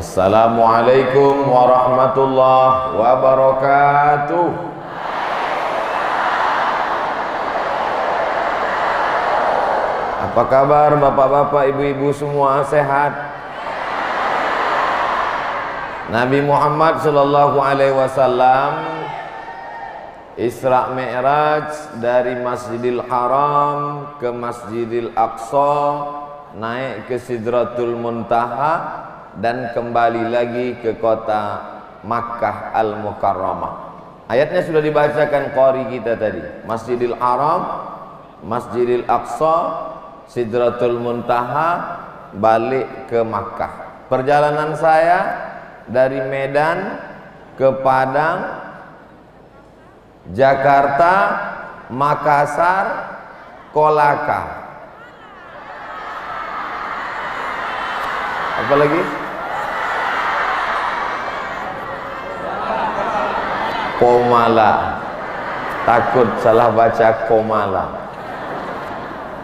Assalamualaikum warahmatullahi wabarakatuh. Apa kabar bapak-bapak, ibu-ibu semua, sehat? Nabi Muhammad sallallahu alaihi wasallam Isra Mi'raj dari Masjidil Haram ke Masjidil Aqsa, naik ke Sidratul Muntaha dan kembali lagi ke kota Makkah Al-Mukarramah. Ayatnya sudah dibacakan qari kita tadi. Masjidil Haram, Masjidil Aqsa, Sidratul Muntaha, balik ke Makkah. Perjalanan saya dari Medan ke Padang, Jakarta, Makassar, Kolaka. Apa lagi? Komala. Takut salah baca Komala.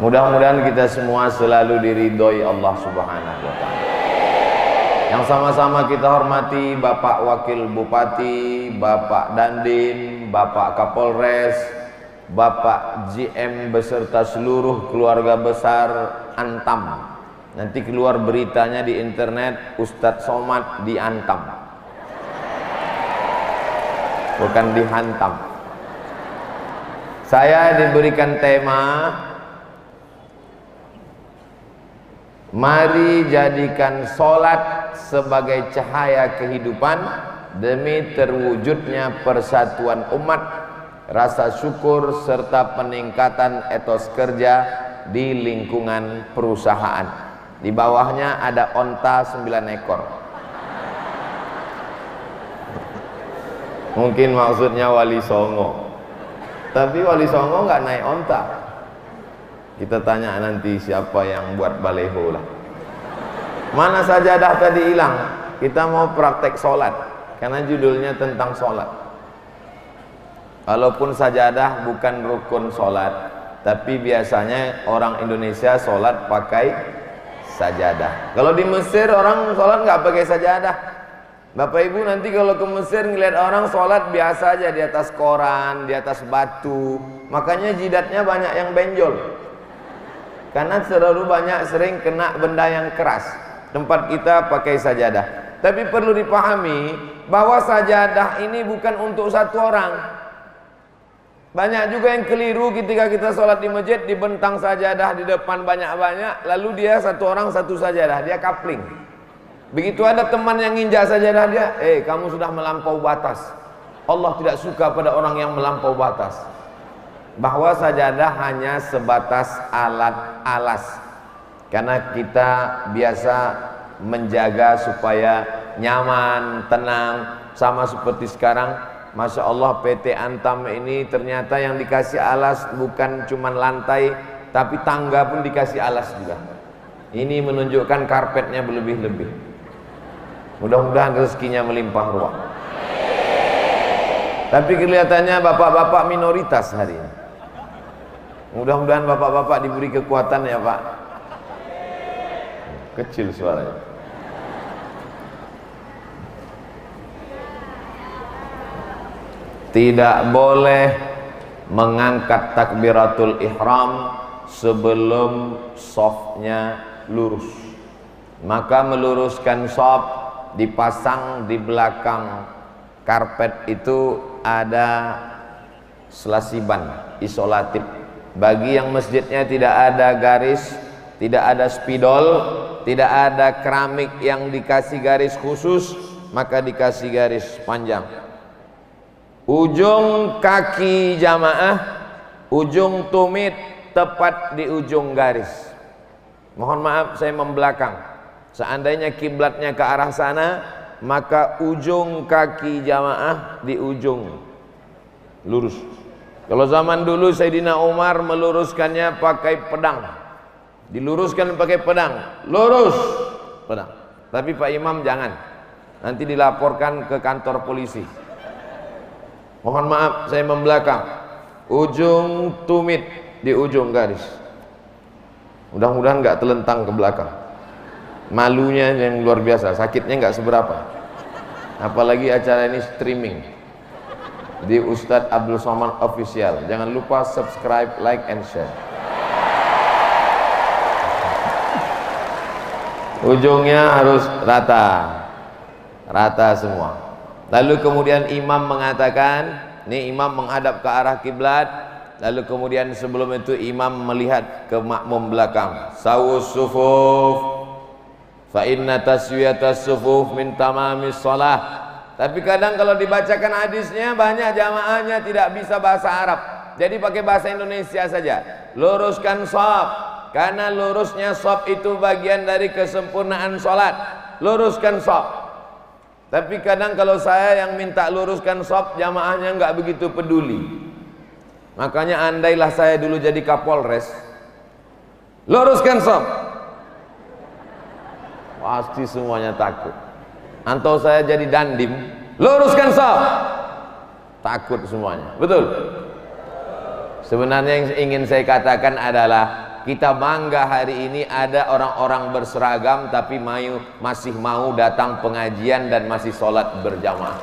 Mudah-mudahan kita semua selalu diridhoi Allah Subhanahu wa taala. Yang sama-sama kita hormati Bapak Wakil Bupati, Bapak Dandim, Bapak Kapolres, Bapak GM beserta seluruh keluarga besar Antam. Nanti keluar beritanya di internet, Ustadz Somad diantam, bukan dihantam. Saya diberikan tema, mari jadikan sholat sebagai cahaya kehidupan demi terwujudnya persatuan umat, rasa syukur serta peningkatan etos kerja di lingkungan perusahaan. Di bawahnya ada onta 9 ekor. Mungkin maksudnya Wali Songo, tapi Wali Songo nggak naik onta. Kita tanya nanti siapa yang buat baleho lah. Mana sajadah tadi hilang? Kita mau praktek sholat, karena judulnya tentang sholat. Walaupun sajadah bukan rukun sholat, tapi biasanya orang Indonesia sholat pakai sajadah. Kalau di Mesir orang sholat nggak pakai sajadah. Bapak Ibu nanti kalau ke Mesir ngeliat orang sholat biasa aja di atas koran, di atas batu. Makanya jidatnya banyak yang benjol, karena terlalu banyak sering kena benda yang keras. Tempat kita pakai sajadah. Tapi perlu dipahami bahwa sajadah ini bukan untuk satu orang. Banyak juga yang keliru ketika kita sholat di masjid, dibentang sajadah di depan banyak-banyak, lalu dia satu orang satu sajadah, dia kapling. Begitu ada teman yang nginjak sajadah dia, kamu sudah melampau batas. Allah tidak suka pada orang yang melampau batas. Bahwa sajadah hanya sebatas alat alas, karena kita biasa menjaga supaya nyaman, tenang. Sama seperti sekarang, Masya Allah, PT Antam ini ternyata yang dikasih alas bukan cuma lantai, tapi tangga pun dikasih alas juga. Ini menunjukkan karpetnya berlebih-lebih. Mudah-mudahan rezekinya melimpah ruah. Tapi kelihatannya bapak-bapak minoritas hari ini. Mudah-mudahan bapak-bapak diberi kekuatan ya Pak. Kecil suaranya. Tidak boleh mengangkat takbiratul ihram sebelum shafnya lurus. Maka meluruskan shaf, dipasang di belakang karpet itu ada selasiban isolatif. Bagi yang masjidnya tidak ada garis, tidak ada spidol, tidak ada keramik yang dikasih garis khusus, maka dikasih garis panjang. Ujung kaki jamaah, ujung tumit tepat di ujung garis. Mohon maaf saya membelakang. Seandainya kiblatnya ke arah sana, maka ujung kaki jamaah di ujung lurus. Kalau zaman dulu Sayyidina Umar meluruskannya pakai pedang. Diluruskan pakai pedang, lurus pedang. Tapi Pak Imam jangan, nanti dilaporkan ke kantor polisi. Mohon maaf saya membelakang. Ujung tumit di ujung garis. Mudah-mudahan nggak telentang ke belakang. Malunya yang luar biasa, sakitnya nggak seberapa. Apalagi acara ini streaming di Ustadz Abdul Somad Official. Jangan lupa subscribe, like, and share. Ujungnya harus rata semua. Lalu kemudian imam mengatakan, ini imam menghadap ke arah kiblat. Lalu kemudian sebelum itu imam melihat ke makmum belakang. Sawus sufuf fa inna taswiyatas sufuf min tamamis shalah. Tapi kadang kalau dibacakan hadisnya banyak jamaahnya tidak bisa bahasa Arab. Jadi pakai bahasa Indonesia saja. Luruskan shaf, karena lurusnya shaf itu bagian dari kesempurnaan salat. Luruskan shaf. Tapi kadang kalau saya yang minta luruskan shaf, jamaahnya nggak begitu peduli. Makanya andailah saya dulu jadi Kapolres, luruskan shaf, pasti semuanya takut. Atau saya jadi Dandim, luruskan shaf, takut semuanya. Betul? Sebenarnya yang ingin saya katakan adalah kita bangga hari ini ada orang-orang berseragam tapi masih mau datang pengajian dan masih sholat berjamaah.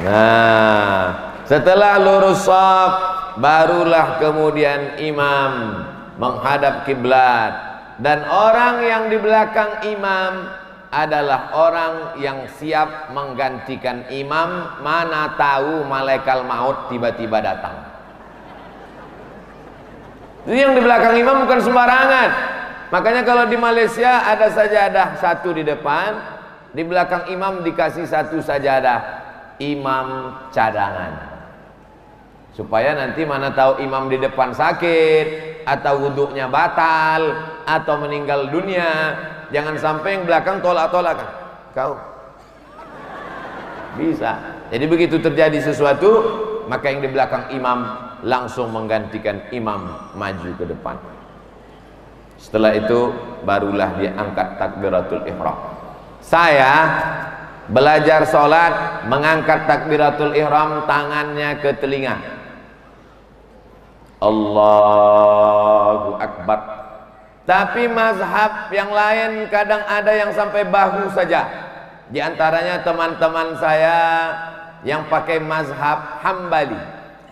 Nah, setelah lurus shaf, barulah kemudian imam menghadap kiblat, dan orang yang di belakang imam adalah orang yang siap menggantikan imam. Mana tahu malaikat maut tiba-tiba datang. Jadi yang di belakang imam bukan sembarangan. Makanya kalau di Malaysia ada sajadah satu di depan, di belakang imam dikasih satu sajadah, imam cadangan. Supaya nanti mana tahu imam di depan sakit, atau wuduknya batal, atau meninggal dunia, jangan sampai yang belakang tolak-tolakan. Kau bisa. Jadi begitu terjadi sesuatu, maka yang di belakang imam langsung menggantikan imam maju ke depan. Setelah itu barulah dia angkat takbiratul ihram. Saya belajar sholat mengangkat takbiratul ihram, tangannya ke telinga. Allahu Akbar. Tapi mazhab yang lain kadang ada yang sampai bahu saja. Di antaranya teman-teman saya yang pakai mazhab Hambali.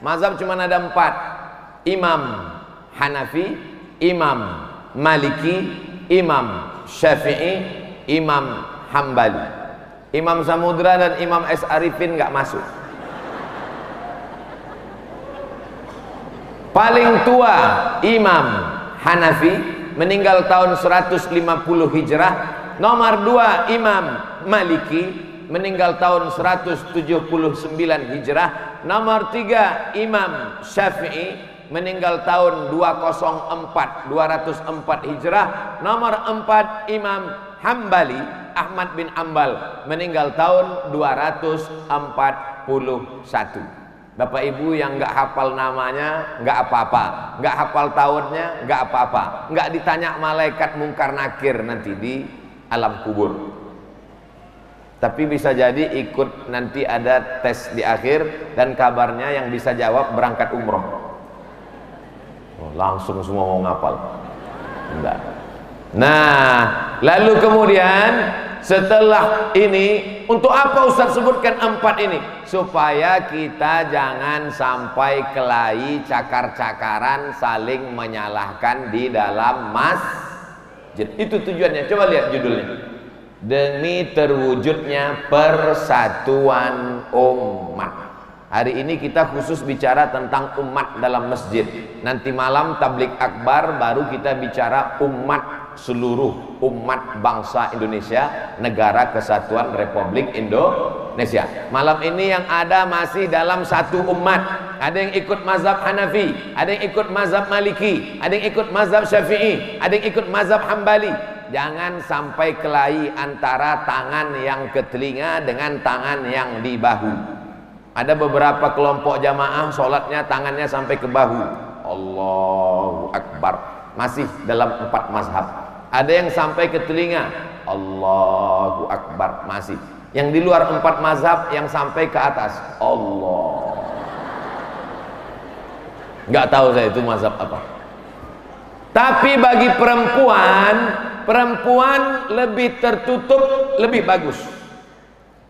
Mazhab cuma ada 4. Imam Hanafi, Imam Maliki, Imam Syafi'i, Imam Hambali. Imam Samudra dan Imam S. Arifin nggak masuk. Paling tua Imam Hanafi, meninggal tahun 150 Hijrah. Nomor 2 Imam Maliki, meninggal tahun 179 Hijrah. Nomor 3 Imam Syafi'i, meninggal tahun 204 Hijrah. Nomor 4 Imam Hambali, Ahmad bin Ambal, meninggal tahun 241. Bapak Ibu yang nggak hafal namanya nggak apa-apa, nggak hafal tahunnya nggak apa-apa, nggak ditanya malaikat mungkar nakir nanti di alam kubur. Tapi bisa jadi ikut nanti ada tes di akhir, dan kabarnya yang bisa jawab berangkat umroh. Langsung semua mau ngapal. Enggak. Nah, lalu kemudian setelah ini, untuk apa Ustaz sebutkan 4 ini? Supaya kita jangan sampai kelahi cakar-cakaran saling menyalahkan di dalam masjid. Itu tujuannya. Coba lihat judulnya. Demi terwujudnya persatuan umat. Hari ini kita khusus bicara tentang umat dalam masjid. Nanti malam tablik akbar baru kita bicara umat seluruh umat bangsa Indonesia, Negara Kesatuan Republik Indonesia. Malam ini yang ada masih dalam satu umat. Ada yang ikut mazhab Hanafi, ada yang ikut mazhab Maliki, ada yang ikut mazhab Syafi'i, ada yang ikut mazhab Hambali. Jangan sampai kelahi antara tangan yang ke telinga dengan tangan yang di bahu. Ada beberapa kelompok jamaah sholatnya tangannya sampai ke bahu. Allahu Akbar. Masih dalam 4 mazhab. Ada yang sampai ke telinga. Allahu Akbar. Masih. Yang di luar 4 mazhab yang sampai ke atas. Allah. Nggak tahu saya itu mazhab apa. Tapi bagi perempuan lebih tertutup lebih bagus.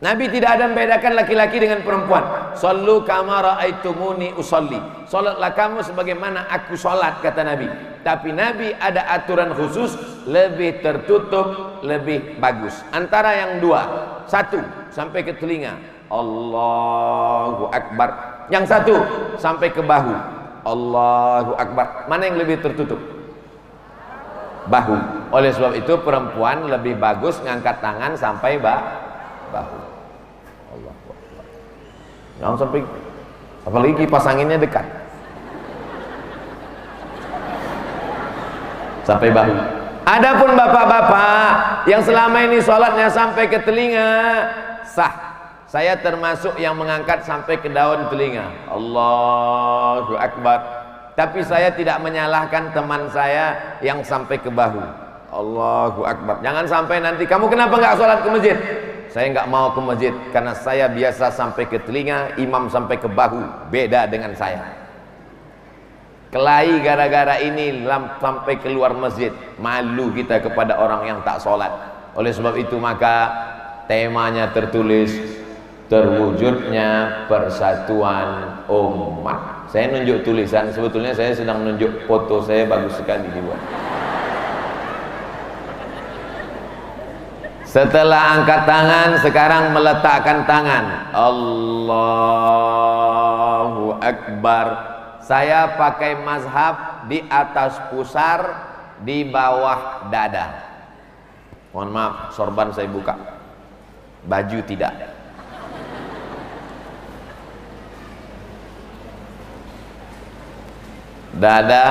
Nabi tidak ada membedakan laki-laki dengan perempuan. Sallu kama raaitumuni usolli. Salatlah kamu sebagaimana aku salat, kata Nabi. Tapi Nabi ada aturan khusus, lebih tertutup lebih bagus. Antara yang dua, satu sampai ke telinga, Allahu Akbar. Yang satu sampai ke bahu, Allahu Akbar. Mana yang lebih tertutup? Bahu. Oleh sebab itu perempuan lebih bagus ngangkat tangan sampai bahu. Allah. Jangan sampai, apalagi kipas anginnya dekat sampai bahu. Adapun bapak-bapak yang selama ini sholatnya sampai ke telinga, sah. Saya termasuk yang mengangkat sampai ke daun telinga, Allahu Akbar. Tapi saya tidak menyalahkan teman saya yang sampai ke bahu, Allahu Akbar. Jangan sampai nanti, kamu kenapa nggak sholat ke masjid? Saya nggak mau ke masjid karena saya biasa sampai ke telinga, imam sampai ke bahu, beda dengan saya. Kelahi gara-gara ini sampai keluar masjid, malu kita kepada orang yang tak sholat. Oleh sebab itu maka temanya tertulis, terwujudnya persatuan umat. Saya nunjuk tulisan, sebetulnya saya sedang nunjuk foto saya, bagus sekali dibuat. Setelah angkat tangan, sekarang meletakkan tangan, Allahu Akbar. Saya pakai mazhab di atas pusar, di bawah dada. Mohon maaf, sorban saya buka, baju tidak. Dada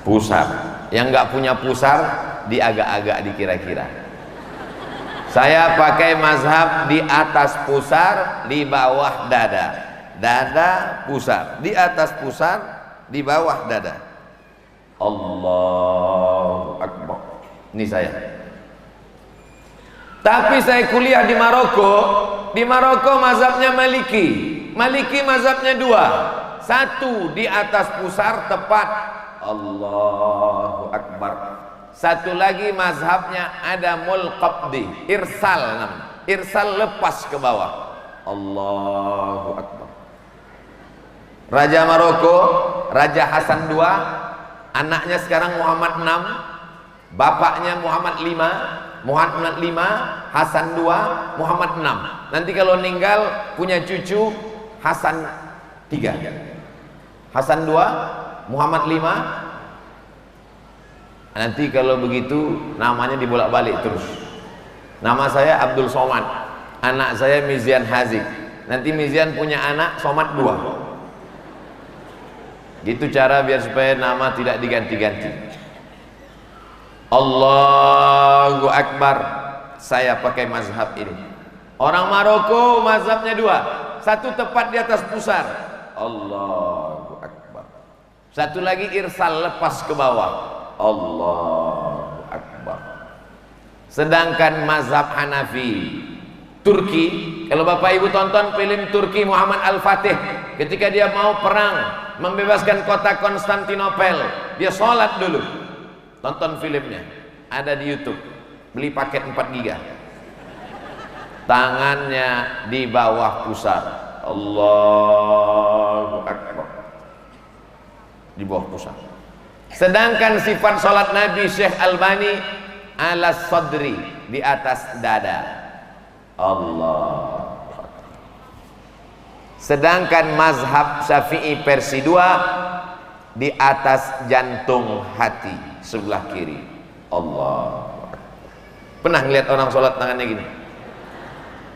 pusar. Yang nggak punya pusar, di agak-agak dikira-kira. Saya pakai mazhab di atas pusar, di bawah dada. Dada pusar, di atas pusar, di bawah dada. Allahu Akbar. Ini saya. Tapi saya kuliah di Maroko. Di Maroko mazhabnya Maliki. Maliki mazhabnya dua. Satu di atas pusar tepat, Allahu Akbar. Satu lagi mazhabnya ada mulqabdi, irsal namanya. Irsal lepas ke bawah, Allahu Akbar. Raja Maroko, Raja Hasan II, anaknya sekarang Muhammad VI, bapaknya Muhammad V, Muhammad V, Hasan II, Muhammad VI. Nanti kalau meninggal punya cucu Hasan III. Hasan II, Muhammad V. Nanti kalau begitu namanya dibolak-balik terus. Nama saya Abdul Somad, anak saya Mizian Hazik. Nanti Mizian punya anak Somad II. Gitu cara biar supaya nama tidak diganti-ganti. Allahu Akbar. Saya pakai mazhab ini. Orang Maroko mazhabnya dua. Satu tepat di atas pusar, Allahu Akbar. Satu lagi irsal lepas ke bawah, Allahu Akbar. Sedangkan mazhab Hanafi Turki, kalau Bapak Ibu tonton film Turki Muhammad Al-Fatih, ketika dia mau perang membebaskan kota Konstantinopel, dia sholat dulu. Tonton filmnya, ada di YouTube, beli paket 4 giga. Tangannya di bawah pusar, Allahu Akbar, di bawah pusar. Sedangkan sifat sholat Nabi Syekh Albani ala sadri, di atas dada, Allah. Sedangkan mazhab Syafi'i Persi 2 di atas jantung hati sebelah kiri, Allah. Pernah ngeliat orang sholat tangannya gini?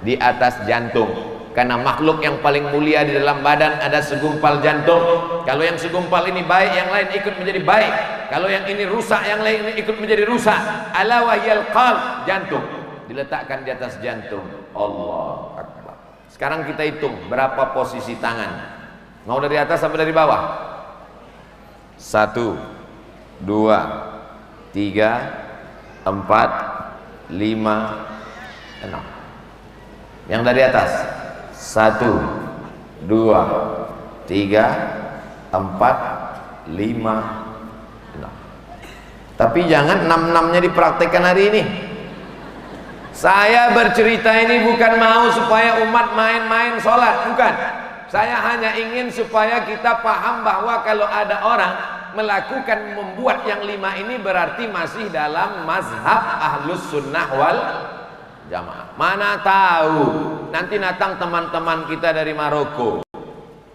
Di atas jantung. Karena makhluk yang paling mulia di dalam badan ada segumpal jantung. Kalau yang segumpal ini baik, yang lain ikut menjadi baik. Kalau yang ini rusak, yang lain ikut menjadi rusak. Ala wahyal qalb, jantung diletakkan di atas jantung, Allah Akbar. Sekarang kita hitung berapa posisi tangan. Mau dari atas sampai dari bawah? 1, 2, 3, 4, 5, 6. Yang dari atas 1, 2, 3, 4, 5, 6. Tapi jangan 6-6-nya dipraktekkan hari ini. Saya bercerita ini bukan mau supaya umat main-main sholat, bukan. Saya hanya ingin supaya kita paham bahwa kalau ada orang melakukan membuat yang 5 ini berarti masih dalam mazhab ahlus sunnah wal jamaah. Mana tahu nanti datang teman-teman kita dari Maroko,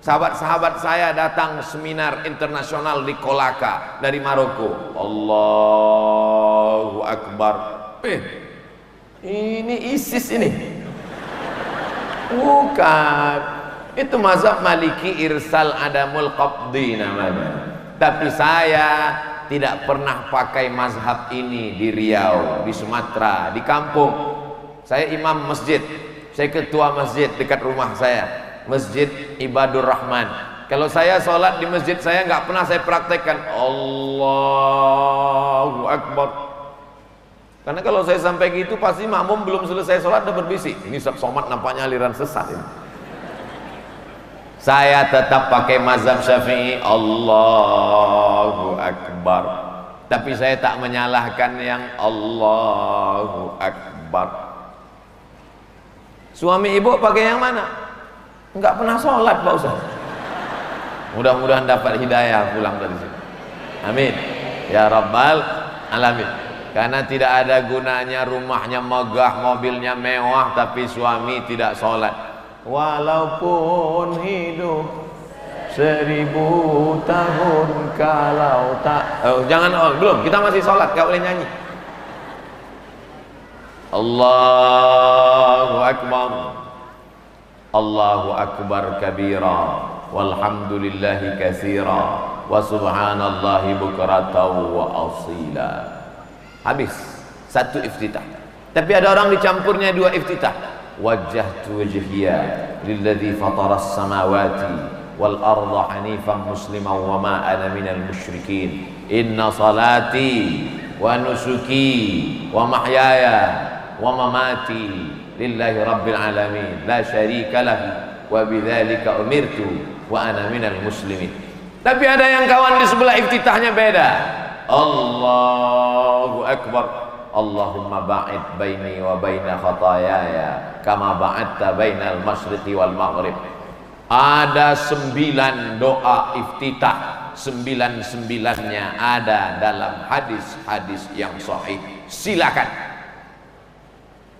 sahabat-sahabat saya datang seminar internasional di Kolaka dari Maroko. Allahu Akbar. Ini ISIS ini. Bukan. Itu mazhab Maliki irsal adamul qabdi namanya. Tapi saya tidak pernah pakai mazhab ini di Riau, di Sumatera, di kampung. Saya imam masjid, saya ketua masjid dekat rumah saya, Masjid Ibadur Rahman. Kalau saya sholat di masjid saya nggak pernah saya praktekkan Allahu Akbar. Karena kalau saya sampai gitu pasti makmum belum selesai sholat udah berbisik. Ini Ustaz Somad nampaknya aliran sesat ini. Saya tetap pakai mazhab Syafi'i, Allahu Akbar. Tapi saya tak menyalahkan yang Allahu Akbar. Suami ibu pakai yang mana? Enggak pernah sholat Pak Ustaz. Mudah-mudahan dapat hidayah pulang dari sini. Amin. Ya Rabbal Alamin. Karena tidak ada gunanya rumahnya megah, mobilnya mewah, tapi suami tidak sholat. Walaupun hidup 1000 tahun kalau tak belum, kita masih sholat, gak boleh nyanyi. Allahu Akbar, Allahu Akbar kabira, walhamdulillahi katsira, wa subhanallahi bukratan wa asila. Habis satu iftitah. Tapi ada orang dicampurnya 2 iftitah. Wajjahtu wajhiya lilladzi fataras samawati wal arda hanifan musliman wa ma ana minal musyrikin. Inna salati wa nusuki wa mahyaya wa mamati lillahi rabbil alamin la syarika lahu wa bidzalika umirtu wa ana minal muslimin. Tapi ada yang kawan di sebelah iftitahnya beda. Allahu Akbar. Allahumma ba'id baini wa baina khatayaya kama ba'adta bainal masyriqi wal maghrib. Ada 9 doa iftitah, 9-9-nya ada dalam hadis-hadis yang sahih. Silakan.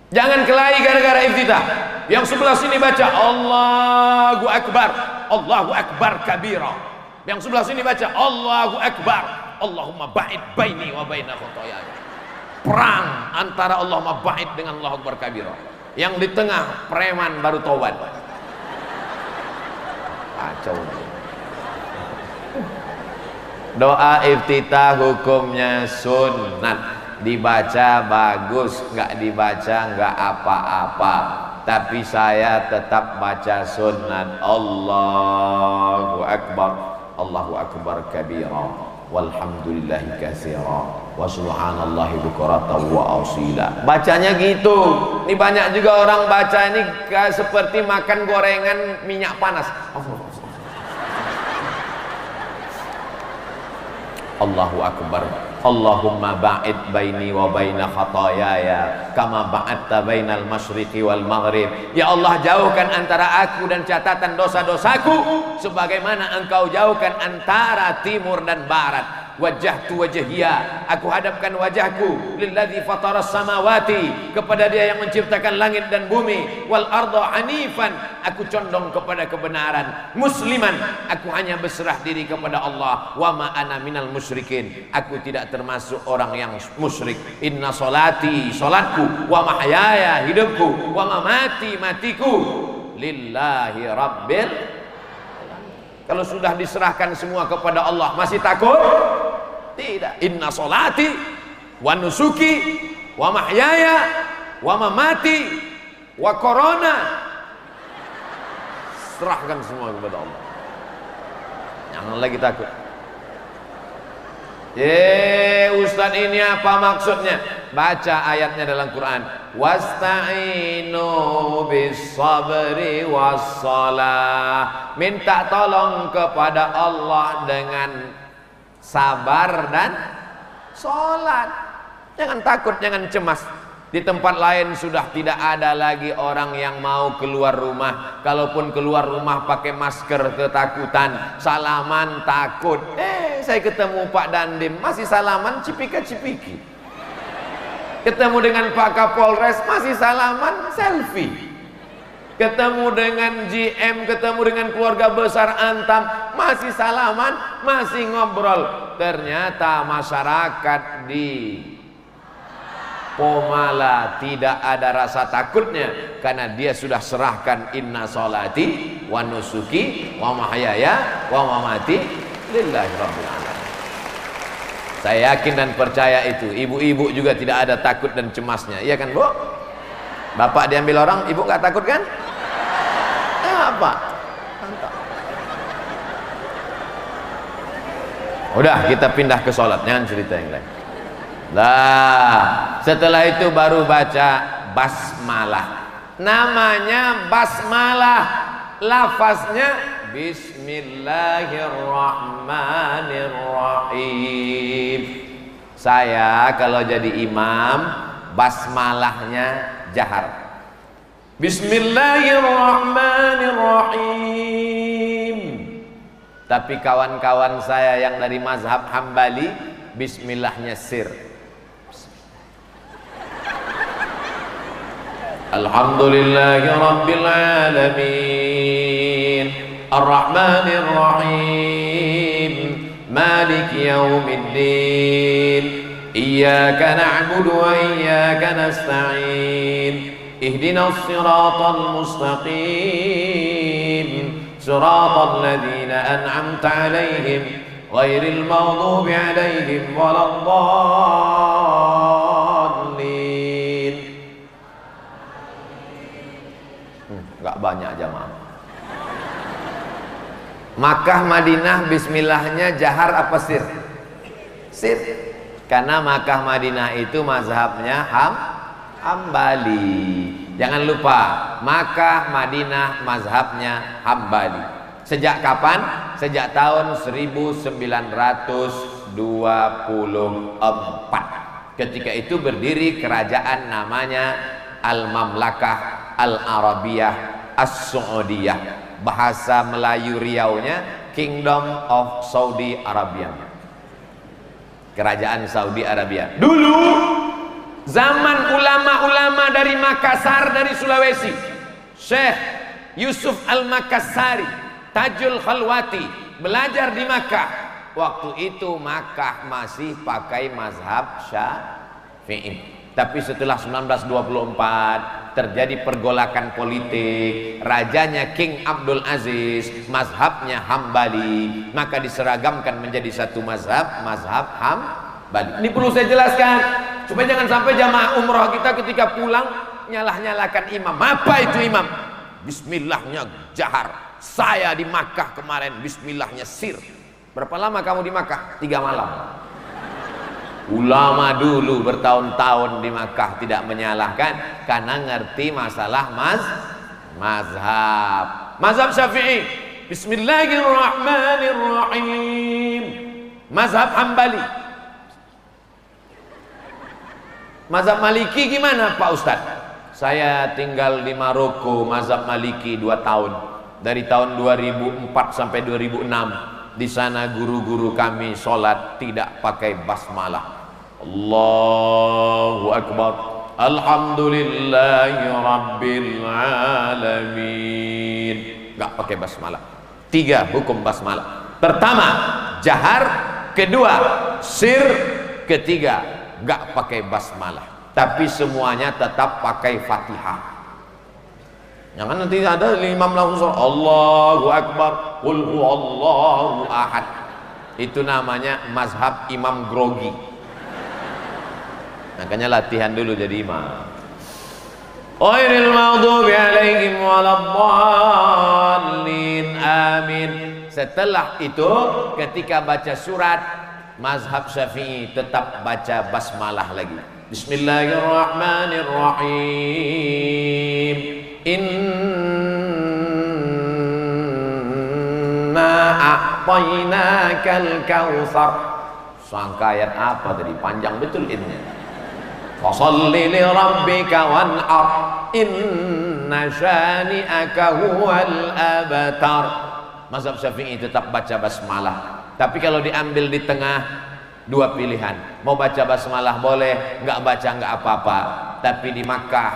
Jangan kelahi gara-gara iftitah. Yang sebelah sini baca Allahu Akbar, Allahu Akbar kabira. Yang sebelah sini baca Allahu Akbar, Allahumma ba'id baini wa baina khatayaya. Perang antara Allahumma ba'id dengan Allahu Akbar kabira. Yang di tengah preman baru tobat. Kacau. Doa iftitah hukumnya sunat. Dibaca bagus, nggak dibaca nggak apa-apa. Tapi saya tetap baca sunat. Allahu Akbar, Allahu Akbar kabira, walhamdulillahi katsira, wa subhanallahi bukratan wa asila. Bacanya gitu. Ini banyak juga orang baca ini seperti makan gorengan minyak panas. Allahu Akbar, Allahumma ba'id baini wa baina khatayaya kama ba'adta bainal masyriqi wal maghrib. Ya Allah, jauhkan antara aku dan catatan dosa-dosaku sebagaimana Engkau jauhkan antara timur dan barat. Wajjahtu wajhiya, aku hadapkan wajahku lilladzi fataras samawati, kepada Dia yang menciptakan langit dan bumi, wal arda hanifan, aku condong kepada kebenaran, musliman, aku hanya berserah diri kepada Allah, wa ma ana minal musyrikin, aku tidak termasuk orang yang musyrik. Inna salati, salatku, wa mahyaya, hidupku, wa mamati, matiku, lillahi rabbil. Kalau sudah diserahkan semua kepada Allah, masih takut? Tidak. Inna salati wa nusuki wa mahyaya wa mamati wa corona, serahkan semua kepada Allah. Jangan lagi takut. Ustaz, ini apa maksudnya? Baca ayatnya dalam Quran. Wasta'inu bis sabri was salah. Minta tolong kepada Allah dengan sabar dan sholat. Jangan takut, jangan cemas. Di tempat lain sudah tidak ada lagi orang yang mau keluar rumah. Kalaupun keluar rumah pakai masker, ketakutan. Salaman takut. Saya ketemu Pak Dandim masih salaman cipika-cipiki. Ketemu dengan Pak Kapolres masih salaman selfie. Ketemu dengan GM, ketemu dengan keluarga besar Antam masih salaman, masih ngobrol. Ternyata masyarakat di Pomala tidak ada rasa takutnya karena dia sudah serahkan inna sholati wa nusuki wa mahyaya wa mamati lillahi rabbil alamin. Saya yakin dan percaya itu. Ibu-ibu juga tidak ada takut dan cemasnya. Iya kan, Bu? Bapak diambil orang, ibu nggak takut kan? Apa? Mantap. Udah, kita pindah ke sholat, jangan cerita yang lain. Nah, setelah itu baru baca basmalah. Namanya basmalah, lafaznya bismillahirrahmanirrahim. Saya kalau jadi imam basmalahnya jahar. Bismillahirrahmanirrahim. Tapi kawan-kawan saya yang dari mazhab Hambali bismillahnya sir. Alhamdulillahi Rabbil Alamin Ar-Rahmanir Rahim Maliki Yawmiddin Iyyaka na'budu wa iyyaka nasta'in Ihdinas siratal mustaqim Siratal ladzina an'amta 'alaihim ghairil maghdubi 'alaihim waladdallin. Enggak banyak jamaah. Makkah Madinah bismillahnya jahar apa sir? Sir. Karena Makkah Madinah itu mazhabnya Hambali. Jangan lupa, Makkah Madinah mazhabnya Hambali. Sejak kapan? Sejak tahun 1924. Ketika itu berdiri kerajaan namanya Al-Mamlakah Al-Arabiyah As-Saudiyah. Bahasa Melayu Riaunya Kingdom of Saudi Arabia. Kerajaan Saudi Arabia. Dulu zaman ulama-ulama dari Makassar, dari Sulawesi, Syekh Yusuf Al-Makassari, Tajul Khalwati, belajar di Makkah. Waktu itu Makkah masih pakai mazhab Syafi'i. Tapi setelah 1924 terjadi pergolakan politik, rajanya King Abdul Aziz, mazhabnya Hambali, maka diseragamkan menjadi satu mazhab, mazhab Hambali. Ini perlu saya jelaskan supaya jangan sampai jamaah umrah kita ketika pulang nyalah-nyalakan imam. Apa itu imam? Bismillahnya jahar. Saya di Makkah kemarin bismillahnya sir. Berapa lama kamu di Makkah? 3 malam. Ulama dulu bertahun-tahun di Makkah tidak menyalahkan karena ngerti masalah mazhab. Mazhab Syafi'i bismillahirrahmanirrahim. Mazhab Hambali. Mazhab Maliki gimana Pak Ustadz? Saya tinggal di Maroko, mazhab Maliki 2 tahun. Dari tahun 2004 sampai 2006. Di sana guru-guru kami sholat tidak pakai basmalah. Allahu Akbar, Alhamdulillahi Rabbil Alamin. Gak pakai basmalah. 3 hukum basmalah. Pertama, jahar. Kedua, sir. Ketiga, gak pakai basmalah. Tapi semuanya tetap pakai Fatihah. Jangan nanti ada imam langsung Allahu Akbar, Qul huwallahu ahad. Itu namanya mazhab imam grogi. Makanya latihan dulu jadi imam. Ghairil maghdubi alaihim waladdallin. Amin. Setelah itu ketika baca surat mazhab Syafi'i tetap baca basmalah lagi. Bismillahirrahmanirrahim. Inna a'tainakal kautsar. Sangka ayat apa tadi? Panjang betul ini. Fasholli li rabbika wan'ar inna syani'aka huwal abtar. Mazhab Syafi'i tetap baca basmalah. Tapi kalau diambil di tengah, dua pilihan. Mau baca basmalah boleh, nggak baca nggak apa-apa. Tapi di Makkah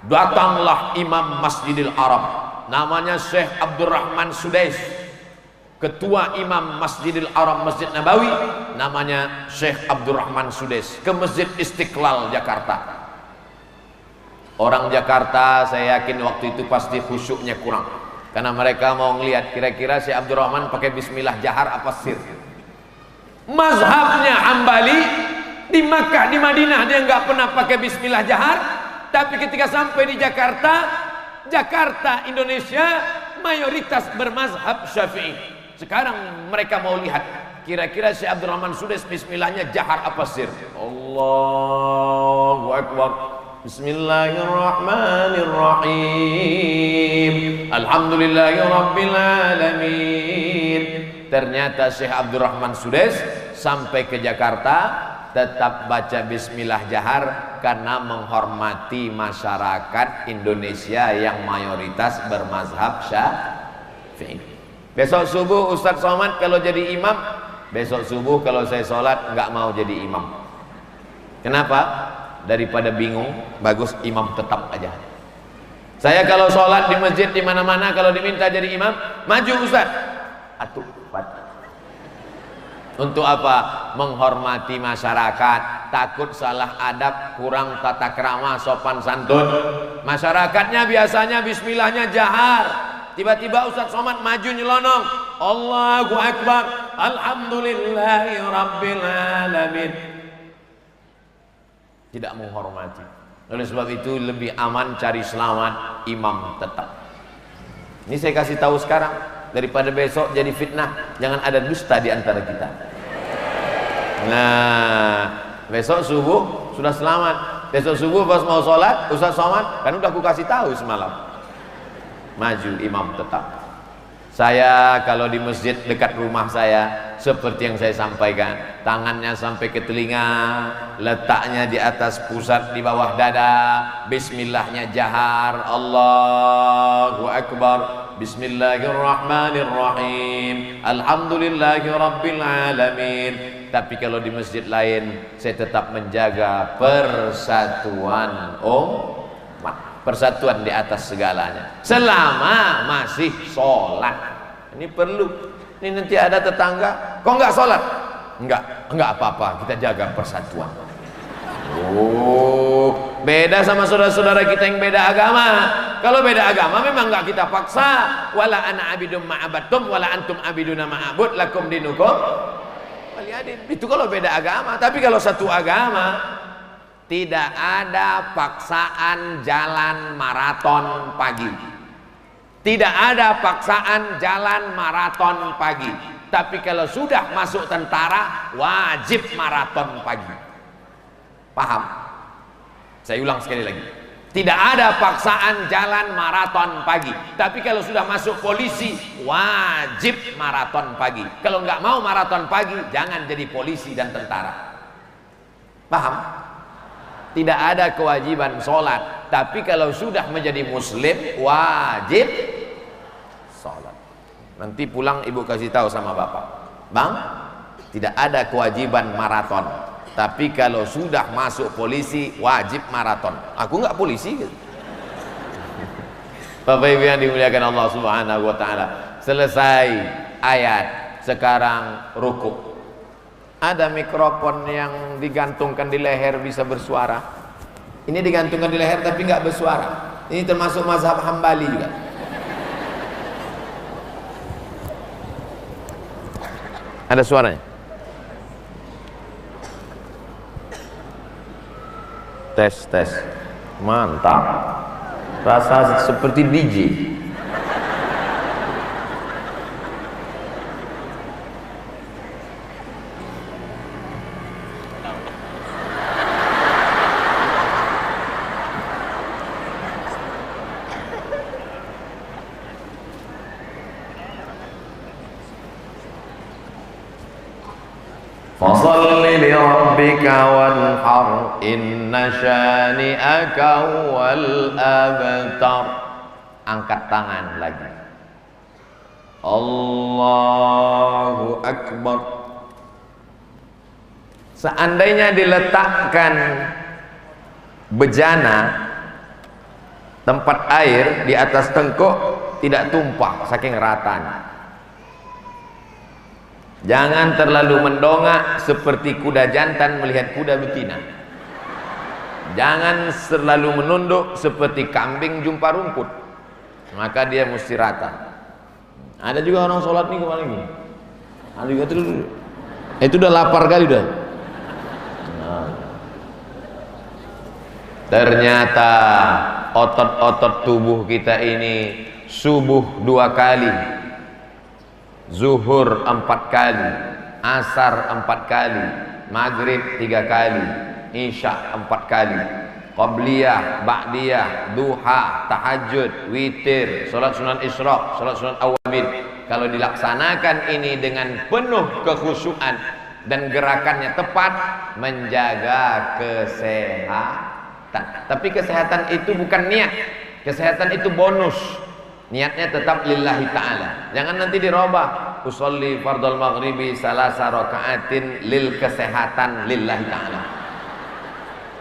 datanglah Imam Masjidil Haram, namanya Syekh Abdurrahman Sudais. Ketua Imam Masjidil Haram Masjid Nabawi namanya Syekh Abdurrahman Sudais, ke Masjid Istiqlal Jakarta. Orang Jakarta saya yakin waktu itu pasti khusyuknya kurang, karena mereka mau ngelihat kira-kira Syekh Abdurrahman pakai bismillah jahar apa sir. Mazhabnya Hambali, di Makkah, di Madinah dia nggak pernah pakai bismillah jahar, tapi ketika sampai di Jakarta Indonesia mayoritas bermazhab Syafi'i. Sekarang mereka mau lihat kira-kira Syekh Abdurrahman Sudais bismillahnya jahar apa sir. Allahu Akbar. Bismillahirrahmanirrahim. Alhamdulillahirabbil alamin. Ternyata Syekh Abdurrahman Sudais sampai ke Jakarta tetap baca bismillah jahar karena menghormati masyarakat Indonesia yang mayoritas bermazhab Syafi'i. Besok subuh Ustadz Somad kalau jadi imam, besok subuh kalau saya sholat nggak mau jadi imam. Kenapa? Daripada bingung, bagus imam tetap aja. Saya kalau sholat di masjid di mana-mana kalau diminta jadi imam, maju Ustadz. Atuh, untuk apa? Menghormati masyarakat, takut salah adab, kurang tata krama, sopan santun. Masyarakatnya biasanya bismillahnya jahar. Tiba-tiba Ustadz Somad maju nyelonong, Allahu Akbar, Alhamdulillahi Rabbil Alamin. Tidak menghormati. Oleh sebab itu lebih aman cari selamat imam tetap. Ini saya kasih tahu sekarang, daripada besok jadi fitnah. Jangan ada dusta di antara kita. Nah, besok subuh sudah selamat. Besok subuh pas mau sholat Ustadz Somad kan udah aku kasih tahu semalam, maju imam tetap. Saya kalau di masjid dekat rumah saya seperti yang saya sampaikan, tangannya sampai ke telinga, letaknya di atas pusat di bawah dada, bismillahnya jahar, Allahu Akbar, bismillahirrahmanirrahim, alhamdulillahirabbil alamin. Tapi kalau di masjid lain saya tetap menjaga persatuan persatuan di atas segalanya selama masih sholat. Ini perlu. Ini nanti ada tetangga kok nggak sholat, nggak apa-apa, kita jaga persatuan. Oh, beda sama saudara-saudara kita yang beda agama. Kalau beda agama memang nggak kita paksa. Wala ana abidum ma'abattum wala antum abiduna ma'abud lakum dinukum waliyadin. Itu kalau beda agama. Tapi kalau satu agama, tidak ada paksaan jalan maraton pagi. Tidak ada paksaan jalan maraton pagi. Tapi kalau sudah masuk tentara, wajib maraton pagi. Paham? Saya ulang sekali lagi. Tidak ada paksaan jalan maraton pagi. Tapi kalau sudah masuk polisi, wajib maraton pagi. Kalau nggak mau maraton pagi, jangan jadi polisi dan tentara. Paham? Tidak ada kewajiban sholat, tapi kalau sudah menjadi muslim wajib sholat. Nanti pulang ibu kasih tahu sama bapak, bang, tidak ada kewajiban maraton, tapi kalau sudah masuk polisi wajib maraton. Aku nggak polisi gitu. Bapak ibu yang dimuliakan Allah Subhanahu wa ta'ala, selesai ayat, sekarang rukuk. Ada mikrofon yang digantungkan di leher bisa bersuara. Ini digantungkan di leher tapi nggak bersuara. Ini termasuk mazhab Hambali juga. Ada suaranya. Tes. Mantap. Rasa seperti DJ. Fasal li rabbika wanhar inna syani'aka wal abtar. Angkat tangan lagi. Allahu Akbar. Seandainya diletakkan bejana tempat air di atas tengkuk, tidak tumpah saking ratanya. Jangan terlalu mendongak seperti kuda jantan melihat kuda betina. Jangan terlalu menunduk seperti kambing jumpa rumput, maka dia mesti rata. Ada juga orang sholat nih kemana gini. Ada juga itu udah lapar kali udah. Ternyata otot-otot tubuh kita ini subuh 2 kali, zuhur 4 kali, asar 4 kali, maghrib 3 kali, isya 4 kali, qabliyah, ba'diyah, duha, tahajud, witir, salat sunan isra, salat sunan awamid. Kalau dilaksanakan ini dengan penuh kekhusyuan dan gerakannya tepat, menjaga kesehatan. Tapi kesehatan itu bukan niat, kesehatan itu bonus. Niatnya tetap lillahi ta'ala. Jangan nanti dirubah. Usolli fardal maghribi salasa raka'atin lil kesehatan lillahi ta'ala.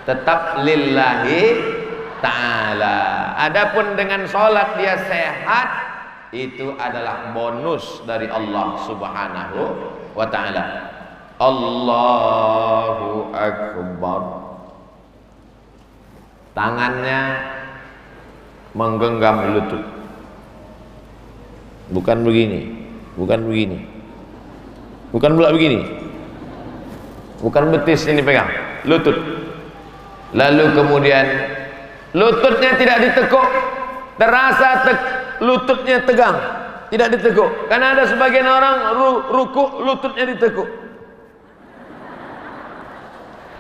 Tetap lillahi ta'ala. Adapun dengan sholat dia sehat, itu adalah bonus dari Allah subhanahu wa ta'ala. Allahu Akbar. Tangannya menggenggam lutut, bukan begini, bukan begini, bukan pula begini, bukan betis ini pegang, lutut. Lalu kemudian lututnya tidak ditekuk, terasa lututnya tegang, tidak ditekuk. Karena ada sebagian orang ruku lututnya ditekuk,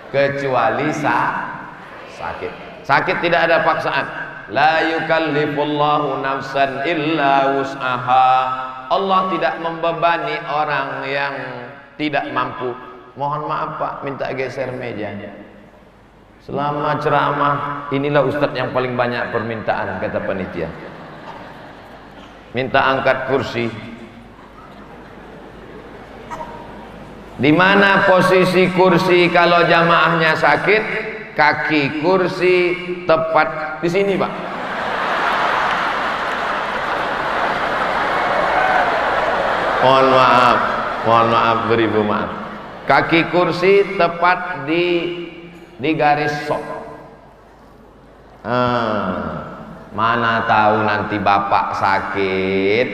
kecuali sakit. Sakit tidak ada paksaan. La yukallifullahu nafsan illa wus'aha. Allah tidak membebani orang yang tidak mampu. Mohon maaf Pak, minta geser mejanya. Selama ceramah, inilah ustadz yang paling banyak permintaan, kata panitia. Minta angkat kursi. Di mana posisi kursi kalau jamaahnya sakit? Kaki kursi tepat di sini, Pak. Mohon maaf, beribu maaf. Kaki kursi tepat di garis sok. Mana tahu nanti bapak sakit.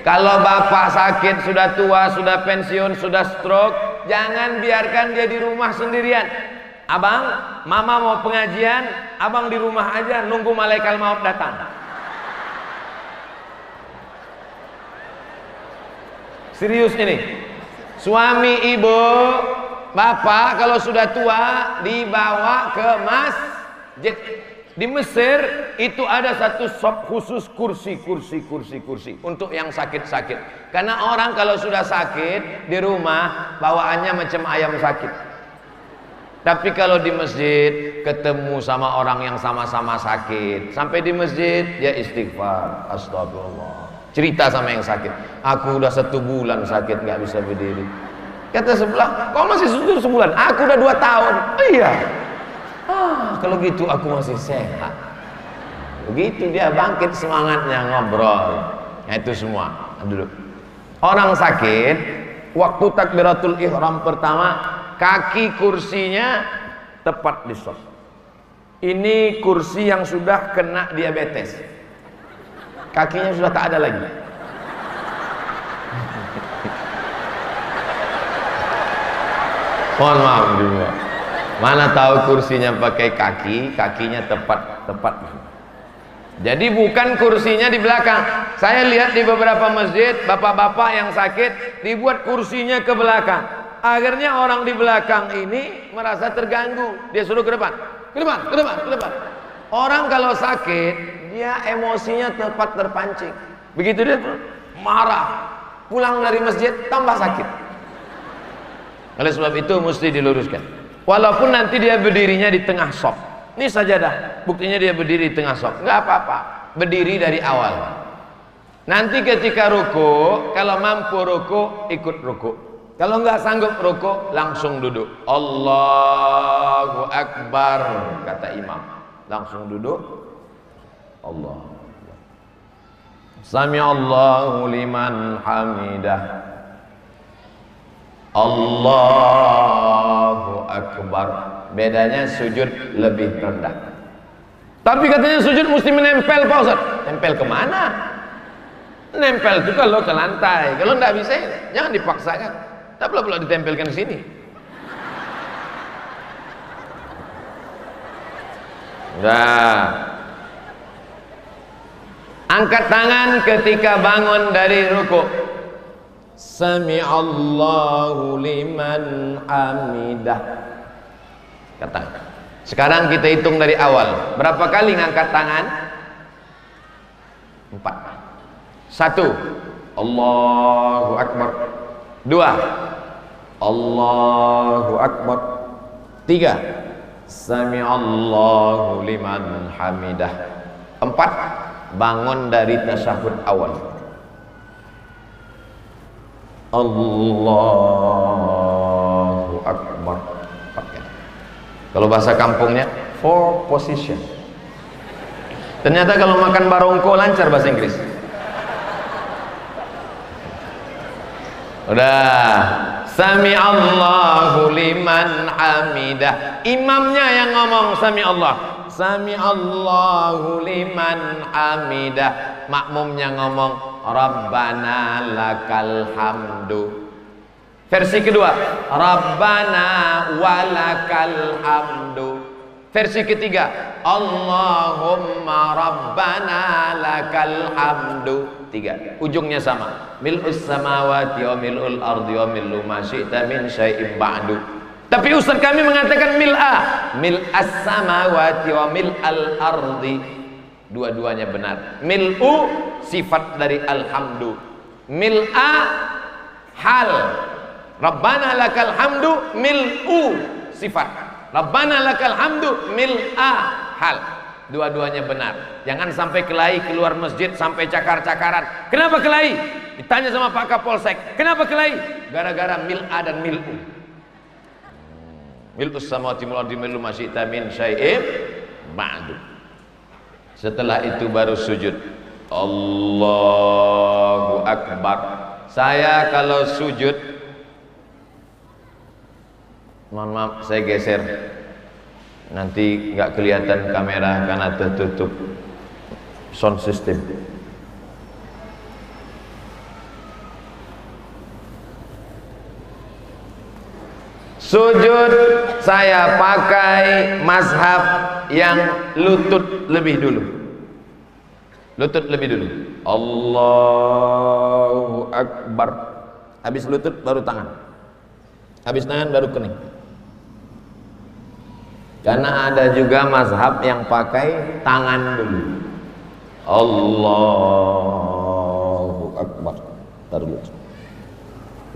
Kalau bapak sakit sudah tua, sudah pensiun, sudah stroke, jangan biarkan dia di rumah sendirian. Abang, mama mau pengajian, abang di rumah aja nunggu malaikat maut datang. Serius ini. Suami, ibu, bapak kalau sudah tua dibawa ke masjid. Di Mesir itu ada satu shop khusus kursi untuk yang sakit-sakit. Karena orang kalau sudah sakit di rumah bawaannya macam ayam sakit. Tapi kalau di masjid ketemu sama orang yang sama-sama sakit, sampai di masjid dia istighfar, astagfirullah, cerita sama yang sakit, aku udah 1 bulan sakit nggak bisa berdiri. Kata sebelah, kau masih sudah sebulan? Aku udah 2 tahun. Oh, iya. Kalau gitu aku masih sehat. Begitu dia bangkit semangatnya ngobrol. Nah, itu semua. Duduk. Orang sakit waktu takbiratul ihram pertama, kaki kursinya tepat di sok. Ini kursi yang sudah kena diabetes, kakinya sudah tak ada lagi. Mohon maaf juga. Mana tahu kursinya pakai kaki, kakinya tepat. Jadi bukan kursinya di belakang. Saya lihat di beberapa masjid bapak-bapak yang sakit dibuat kursinya ke belakang. Akhirnya orang di belakang ini merasa terganggu. Dia suruh ke depan. Orang kalau sakit, dia emosinya tepat terpancing. Begitu dia marah, pulang dari masjid tambah sakit. Oleh sebab itu mesti diluruskan. Walaupun nanti dia berdirinya di tengah shop. Ini sajadah, buktinya dia berdiri di tengah shop. Enggak apa-apa, berdiri dari awal. Nanti ketika ruku, kalau mampu ruku, ikut ruku. Kalau enggak sanggup ruku, langsung duduk. Allahu Akbar, kata imam. Langsung duduk. Allah. Sami Allahu liman hamidah. Allahu Akbar. Bedanya sujud lebih rendah. Tapi katanya sujud mesti menempel, Pak Ustaz. Nempel kemana? Nempel itu kalau ke lantai. Kalau enggak bisa, jangan dipaksakan. Tak perlu ditempelkan di sini. Nah, angkat tangan ketika bangun dari ruku. Sami Allahu liman hamidah. Kata. Sekarang kita hitung dari awal. Berapa kali ngangkat tangan? 4. 1. Allahu Akbar. 2. Allahu Akbar. 3. Sami Allahu liman hamidah. 4. Bangun dari tasyahud awal. Allahu Akbar. Kalau bahasa kampungnya 4 position. Ternyata kalau makan barongko lancar bahasa Inggris. Udah. Sami Allahu liman hamidah. Imamnya yang ngomong sami Allah. Sami Allahu liman hamidah. Makmumnya ngomong Rabbana lakal hamdu. Versi kedua, Rabbana walakal hamdu. Versi ketiga, Allahumma Rabbana lakal hamdu. 3. Ujungnya sama. Mil'us samawati wa mil'ul ardi wa mil'u ma syi'ta min syai'in ba'du. Tapi ustaz kami mengatakan mil'as samawati wa mil'al ardi. Dua-duanya benar. Mil'u sifat dari alhamdu. Mil'a hal. Rabbana lakal hamdu mil'u sifat. Rabbana lakal hamdu mil'a hal. Dua-duanya benar. Jangan sampai kelahi keluar masjid sampai cakar-cakaran. Kenapa kelahi? Ditanya sama Pak Kapolsek. Kenapa kelahi? Gara-gara mil'a dan mil'u. Mil'us samawati wal ardi mil'u ma syi'ta min syai'in ba'du. Setelah itu baru sujud. Allahu Akbar. Saya kalau sujud, mohon maaf saya geser, nanti nggak kelihatan kamera karena tertutup sound system. Sujud saya pakai mazhab yang lutut lebih dulu. Lutut lebih dulu. Allahu Akbar. Habis lutut baru tangan. Habis tangan baru kening. Karena ada juga mazhab yang pakai tangan dulu. Allahu Akbar. Baru lutut.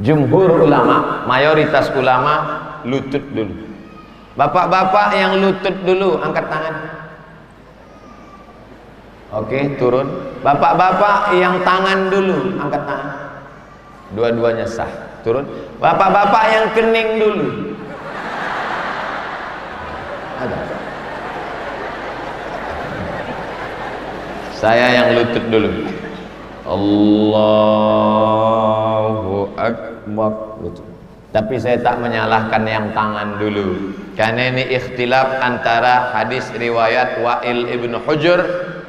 Jumhur ulama, mayoritas ulama lutut dulu. Bapak-bapak yang lutut dulu angkat tangan. Oke, turun. Bapak-bapak yang tangan dulu angkat tangan. Dua-duanya sah. Turun. Bapak-bapak yang kening dulu. Ada. Saya yang lutut dulu. Allahu Akbar. Lutut. Tapi saya tak menyalahkan yang tangan dulu. Karena ini ikhtilaf antara hadis riwayat Wa'il ibn Hujur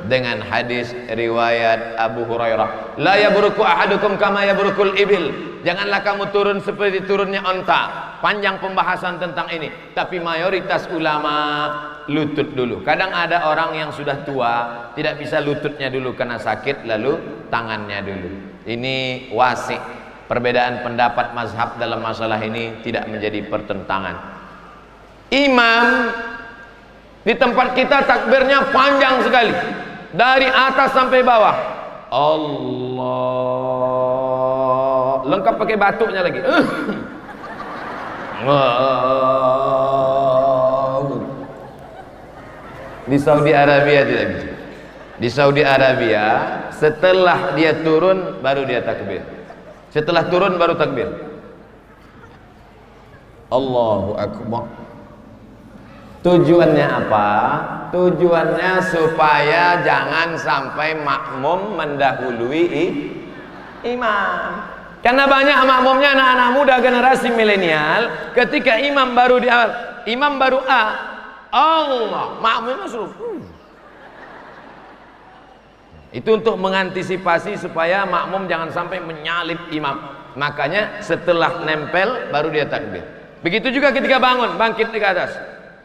dengan hadis riwayat Abu Hurairah. La yabruku ahadukum kama yabrukul ibil. Janganlah kamu turun seperti turunnya onta. Panjang pembahasan tentang ini. Tapi mayoritas ulama lutut dulu. Kadang ada orang yang sudah tua tidak bisa lututnya dulu karena sakit, lalu tangannya dulu. Ini wasi'. Perbedaan pendapat mazhab dalam masalah ini tidak menjadi pertentangan. Imam di tempat kita takbirnya panjang sekali, dari atas sampai bawah. Allah, lengkap pakai batuknya lagi. Di Saudi Arabia tidak gitu. Di Saudi Arabia setelah dia turun baru dia takbir. Setelah turun baru takbir. Allahu Akbar. Tujuannya apa? Tujuannya supaya jangan sampai makmum mendahului imam. Karena banyak makmumnya anak-anak muda generasi milenial, ketika imam baru di awal, imam baru A, Allah, makmumnya suruh. Itu untuk mengantisipasi supaya makmum jangan sampai menyalip imam. Makanya setelah nempel baru dia takbir. Begitu juga ketika bangun, bangkit ke atas.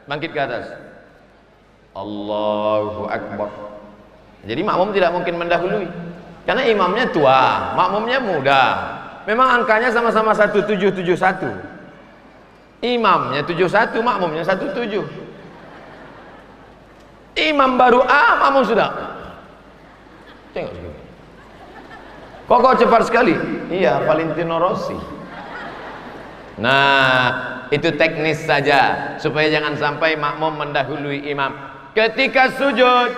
Bangkit ke atas. Allahu Akbar. Jadi makmum tidak mungkin mendahului. Karena imamnya tua, makmumnya muda. Memang angkanya sama-sama 1771. Imamnya 71, makmumnya 17. Imam baru A, makmum sudah. Tengok sekali. Kok cepat sekali? Iya, Valentino Rossi. Nah, itu teknis saja supaya jangan sampai makmum mendahului imam. Ketika sujud,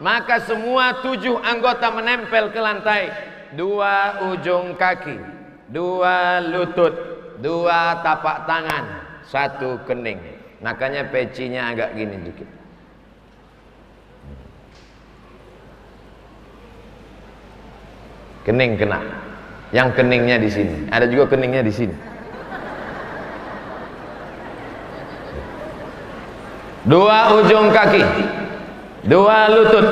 maka semua 7 anggota menempel ke lantai. 2 ujung kaki, 2 lutut, 2 tapak tangan, 1 kening. Makanya pecinya agak gini dikit. Kening kena. Yang keningnya di sini. Ada juga keningnya di sini. 2 ujung kaki, 2 lutut,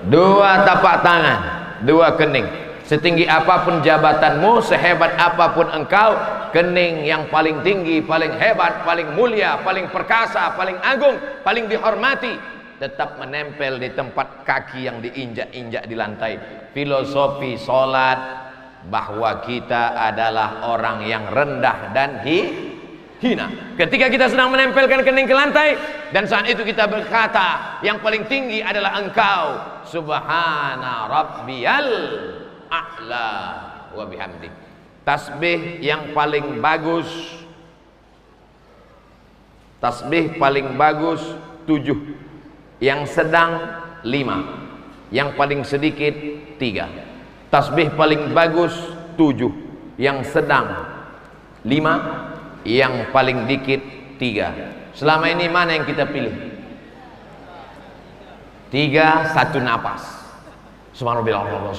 2 tapak tangan, 2 kening. Setinggi apapun jabatanmu, sehebat apapun engkau, kening yang paling tinggi, paling hebat, paling mulia, paling perkasa, paling agung, paling dihormati, tetap menempel di tempat kaki yang diinjak-injak di lantai. Filosofi sholat bahwa kita adalah orang yang rendah dan hina. Ketika kita sedang menempelkan kening ke lantai, dan saat itu kita berkata, yang paling tinggi adalah engkau, subhana rabbiyal a'la wa bihamdi. Tasbih yang paling bagus, tasbih paling bagus 7, yang sedang 5, yang paling sedikit 3. Tasbih paling bagus 7, yang sedang 5, yang paling dikit 3. Selama ini mana yang kita pilih? 3, 1 napas. Subhanallah.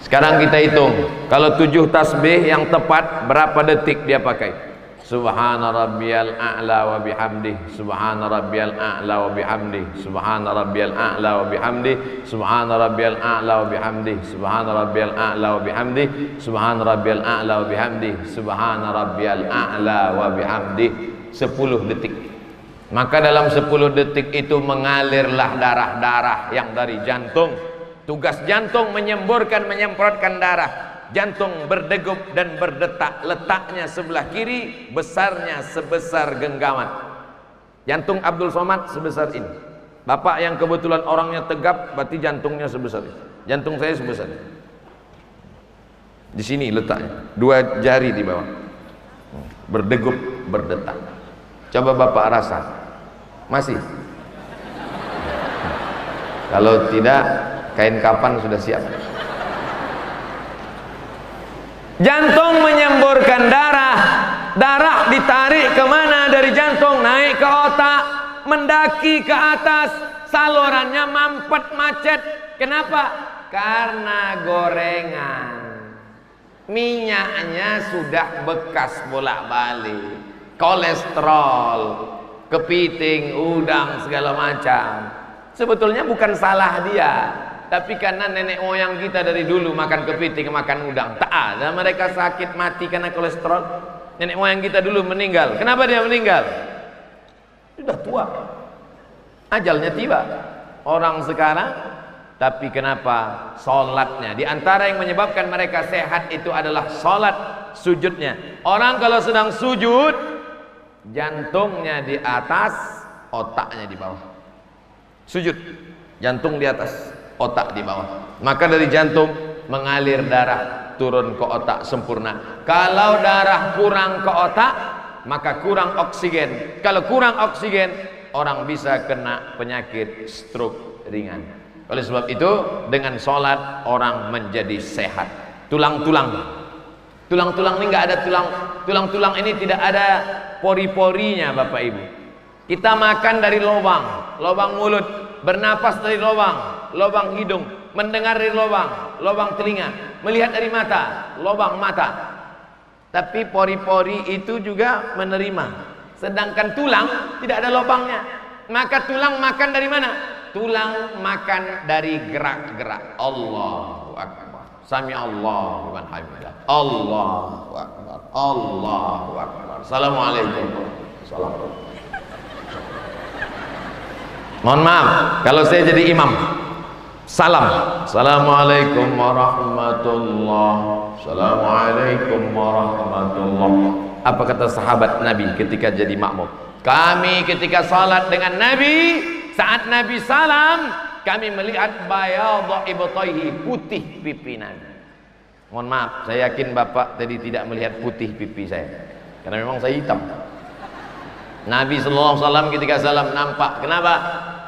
Sekarang kita hitung, kalau 7 tasbih yang tepat berapa detik dia pakai? Subhana rabbiyal a'la wa bihamdi, subhana rabbiyal a'la wa bihamdi, subhana rabbiyal a'la wa bihamdi, subhana rabbiyal a'la wa bihamdi, subhana rabbiyal a'la wa bihamdi, subhana rabbiyal a'la wa bihamdi, subhana rabbiyal a'la wa bihamdi. 10 detik. Maka dalam 10 detik itu mengalirlah darah-darah yang dari jantung. Tugas jantung menyemburkan, menyemprotkan darah. Jantung berdegup dan berdetak, letaknya sebelah kiri, besarnya sebesar genggaman. Jantung Abdul Somad sebesar ini. Bapak yang kebetulan orangnya tegap, berarti jantungnya sebesar ini. Jantung saya sebesar ini. Di sini letaknya, 2 jari di bawah. Berdegup, berdetak. Coba Bapak rasa. Masih? Kalau tidak, kain kapan sudah siap. Jantung menyemburkan darah, darah ditarik kemana dari jantung, naik ke otak, mendaki ke atas, salurannya mampet macet. Kenapa? Karena gorengan, minyaknya sudah bekas bolak-balik, kolesterol, kepiting, udang, segala macam. Sebetulnya bukan salah dia, tapi karena nenek moyang kita dari dulu makan kepiting, makan udang. Tak ada mereka sakit mati karena kolesterol. Nenek moyang kita dulu meninggal. Kenapa dia meninggal? Sudah tua, ajalnya tiba. Orang sekarang, tapi kenapa? Sholatnya. Di antara yang menyebabkan mereka sehat itu adalah sholat, sujudnya. Orang kalau sedang sujud, jantungnya di atas, otaknya di bawah. Sujud, jantung di atas, otak di bawah. Maka dari jantung mengalir darah turun ke otak sempurna. Kalau darah kurang ke otak, maka kurang oksigen. Kalau kurang oksigen, orang bisa kena penyakit stroke ringan. Oleh sebab itu, dengan sholat orang menjadi sehat. Tulang-tulang ini nggak ada tulang ini tidak ada pori-porinya, Bapak Ibu. Kita makan dari lubang mulut, bernapas dari lubang hidung, mendengar dari lubang telinga, melihat dari mata, lubang mata. Tapi pori-pori itu juga menerima. Sedangkan tulang tidak ada lubangnya. Maka tulang makan dari mana? Tulang makan dari gerak-gerak. Allahu Akbar. Sami Allahu liman hamidah. Allahu Akbar. Allahu Akbar. Assalamualaikum. Salam. Mohon maaf kalau saya jadi imam. Salam. Assalamualaikum warahmatullahi. Assalamualaikum warahmatullahi. Apa kata sahabat Nabi ketika jadi makmum? Kami ketika salat dengan Nabi, saat Nabi salam, kami melihat bayadha ibtaihi, putih pipi Nabi. Mohon maaf, saya yakin Bapak tadi tidak melihat putih pipi saya, karena memang saya hitam. Nabi sallallahu alaihi wasallam ketika salam nampak. Kenapa?